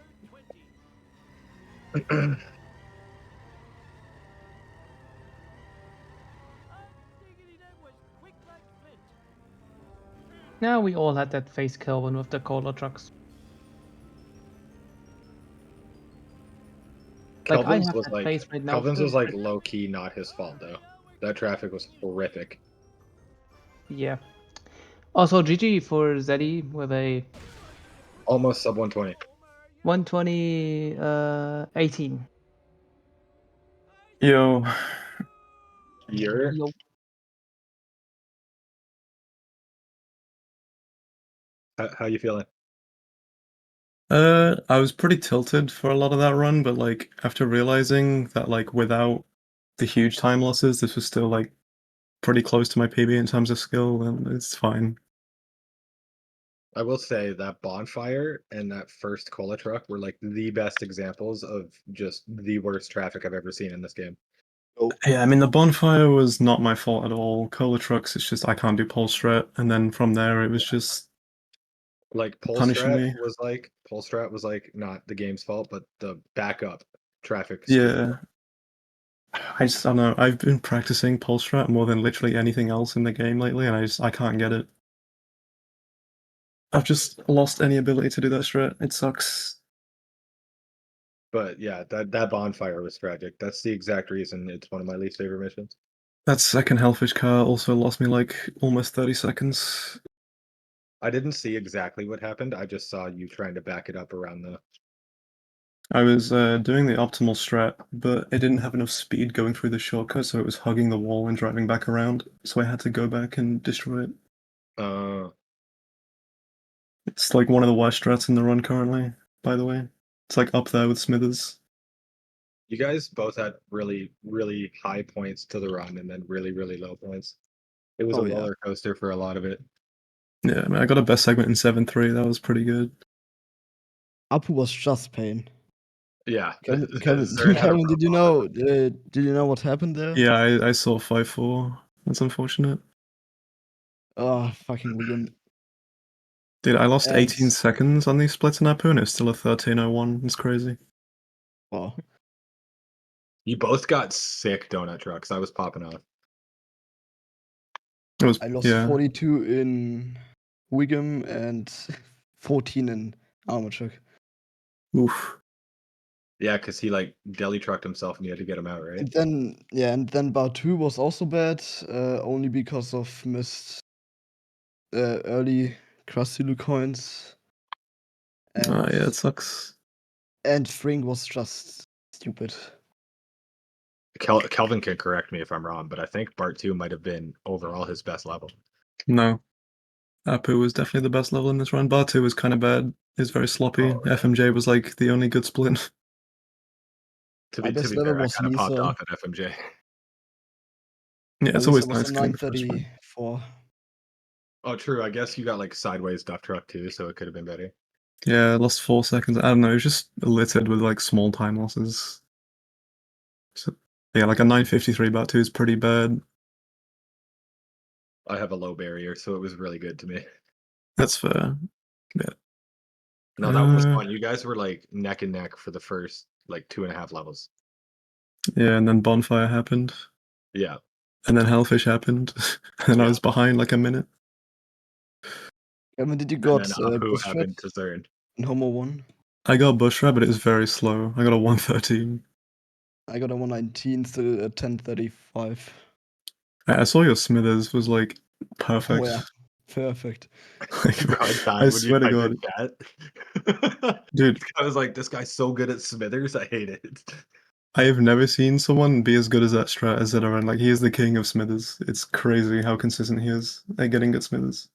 Speaker 1: Now we all had that face Kelvin with the cola trucks. Like, I
Speaker 4: Kelvin's
Speaker 1: have
Speaker 4: was
Speaker 1: that
Speaker 4: like
Speaker 1: face right now.
Speaker 4: Kelvin's
Speaker 1: still,
Speaker 4: was like
Speaker 1: but-
Speaker 4: low key not his fault though. That traffic was horrific.
Speaker 1: Yeah. Also, GG for Zeddy with a
Speaker 4: Almost sub 120.
Speaker 1: 120 18.
Speaker 3: Yo,
Speaker 4: You're
Speaker 1: Yo.
Speaker 4: how you feeling?
Speaker 3: I was pretty tilted for a lot of that run, but like after realizing that like without the huge time losses, this was still like pretty close to my PB in terms of skill, and it's fine.
Speaker 4: I will say that bonfire and that first cola truck were like the best examples of just the worst traffic I've ever seen in this game.
Speaker 3: Yeah, I mean the bonfire was not my fault at all. Cola trucks, it's just I can't do pole strat, and then from there it was just
Speaker 4: Like
Speaker 3: punishing me.
Speaker 4: Pole strat was like not the game's fault, but the backup traffic.
Speaker 3: Yeah. I don't know. I've been practicing pole strat more than literally anything else in the game lately, and I can't get it. I've just lost any ability to do that strat. It sucks.
Speaker 4: But yeah, that bonfire was tragic. That's the exact reason it's one of my least favorite missions.
Speaker 3: That second Hellfish car also lost me like almost 30 seconds.
Speaker 4: I didn't see exactly what happened. I just saw you trying to back it up around the.
Speaker 3: I was doing the optimal strat, but it didn't have enough speed going through the shortcut, so it was hugging the wall and driving back around. So I had to go back and destroy it. It's like one of the worst strats in the run currently, by the way. It's like up there with Smithers.
Speaker 4: You guys both had really, really high points to the run and then really, really low points. It was
Speaker 2: Oh,
Speaker 4: a
Speaker 2: yeah.
Speaker 4: roller coaster for a lot of it.
Speaker 3: Yeah, I mean, I got a best segment in 7-3. That was pretty good.
Speaker 2: Apu was just pain.
Speaker 4: Yeah.
Speaker 2: Kevin,
Speaker 4: Zern had a
Speaker 2: Kevin, did you know? Did you know what happened there?
Speaker 3: Yeah, I saw 5-4. That's unfortunate.
Speaker 2: Oh, fucking William.
Speaker 3: Dude, I lost
Speaker 2: And
Speaker 3: 18 seconds on these splits in Apu, and it's still a 13:01. It's crazy.
Speaker 2: wow,
Speaker 4: You both got sick donut trucks. I was popping off.
Speaker 3: It was,
Speaker 2: I lost
Speaker 3: yeah.
Speaker 2: 42 in Wiggum and 14 in Armor Truck.
Speaker 3: Oof.
Speaker 4: Yeah, because he like deli trucked himself and you had to get him out, right?
Speaker 2: And then bar 2 was also bad, only because of missed early Krasilu coins. And,
Speaker 3: Yeah, it sucks.
Speaker 2: and Fring was just stupid.
Speaker 4: Kelvin can correct me if I'm wrong, but I think Bart 2 might have been overall his best level.
Speaker 3: No. Apu was definitely the best level in this run. Bar 2 was kind of bad. It was very sloppy.
Speaker 4: Oh, yeah.
Speaker 3: FMJ was like the only good split.
Speaker 4: To
Speaker 2: My
Speaker 4: be
Speaker 2: best level
Speaker 4: fair, I
Speaker 2: was
Speaker 4: kind of popped
Speaker 2: Lisa.
Speaker 4: off at FMJ.
Speaker 3: Yeah, it's
Speaker 2: Lisa
Speaker 3: always
Speaker 2: was
Speaker 3: nice
Speaker 2: a
Speaker 3: to get a fresh.
Speaker 2: 934.
Speaker 4: Oh, true. I guess you got like sideways duck truck too, so it could have been better.
Speaker 3: Yeah, I lost 4 seconds. I don't know. It was just littered with like small time losses. So, yeah, like a 9:53 bar 2 is pretty bad.
Speaker 4: I have a low barrier, so it was really good to me.
Speaker 3: That's fair. Yeah.
Speaker 4: No, that was fun. You guys were like neck and neck for the first like 2.5 levels.
Speaker 3: Yeah, and then Bonfire happened.
Speaker 4: Yeah.
Speaker 3: And then Hellfish happened. And then I
Speaker 4: Yeah.
Speaker 3: was behind like a minute.
Speaker 2: Kevin, did you
Speaker 4: And
Speaker 2: got
Speaker 4: then Apu
Speaker 2: Bush
Speaker 4: having thezrn.
Speaker 2: in Homo 1?
Speaker 3: I got Bushra, but it was very slow. I got a 113.
Speaker 2: I got a 119, still a 1035.
Speaker 3: I saw your Smithers was like perfect.
Speaker 2: Oh yeah, perfect.
Speaker 4: God,
Speaker 3: I
Speaker 4: when you
Speaker 3: swear to
Speaker 4: typed in
Speaker 3: God,
Speaker 4: chat,
Speaker 3: dude,
Speaker 4: I was like, this guy's so good at Smithers, I hate it.
Speaker 3: I have never seen someone be as good as that strat as thzrn. Like, he is the king of Smithers. It's crazy how consistent he is at getting good Smithers.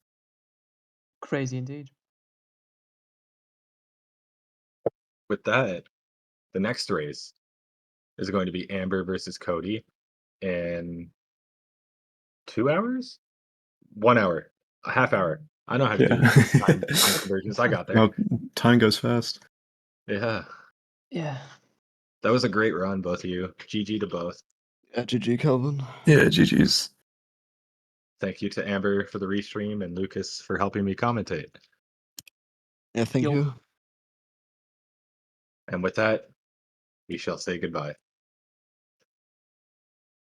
Speaker 1: Crazy indeed.
Speaker 4: With that, the next race is going to be Amber versus Cody in 2 hours? 1 hour, a half hour. I know how to do time conversions. I got there.
Speaker 3: Now, time goes fast.
Speaker 4: Yeah.
Speaker 1: Yeah.
Speaker 4: That was a great run, both of you. GG to both.
Speaker 2: Yeah, GG, Calvin.
Speaker 3: Yeah, GG's.
Speaker 4: Thank you to Amber for the restream and Lucas for helping me commentate.
Speaker 2: Yeah, thank
Speaker 1: Yo.
Speaker 2: you.
Speaker 4: And with that, we shall say goodbye.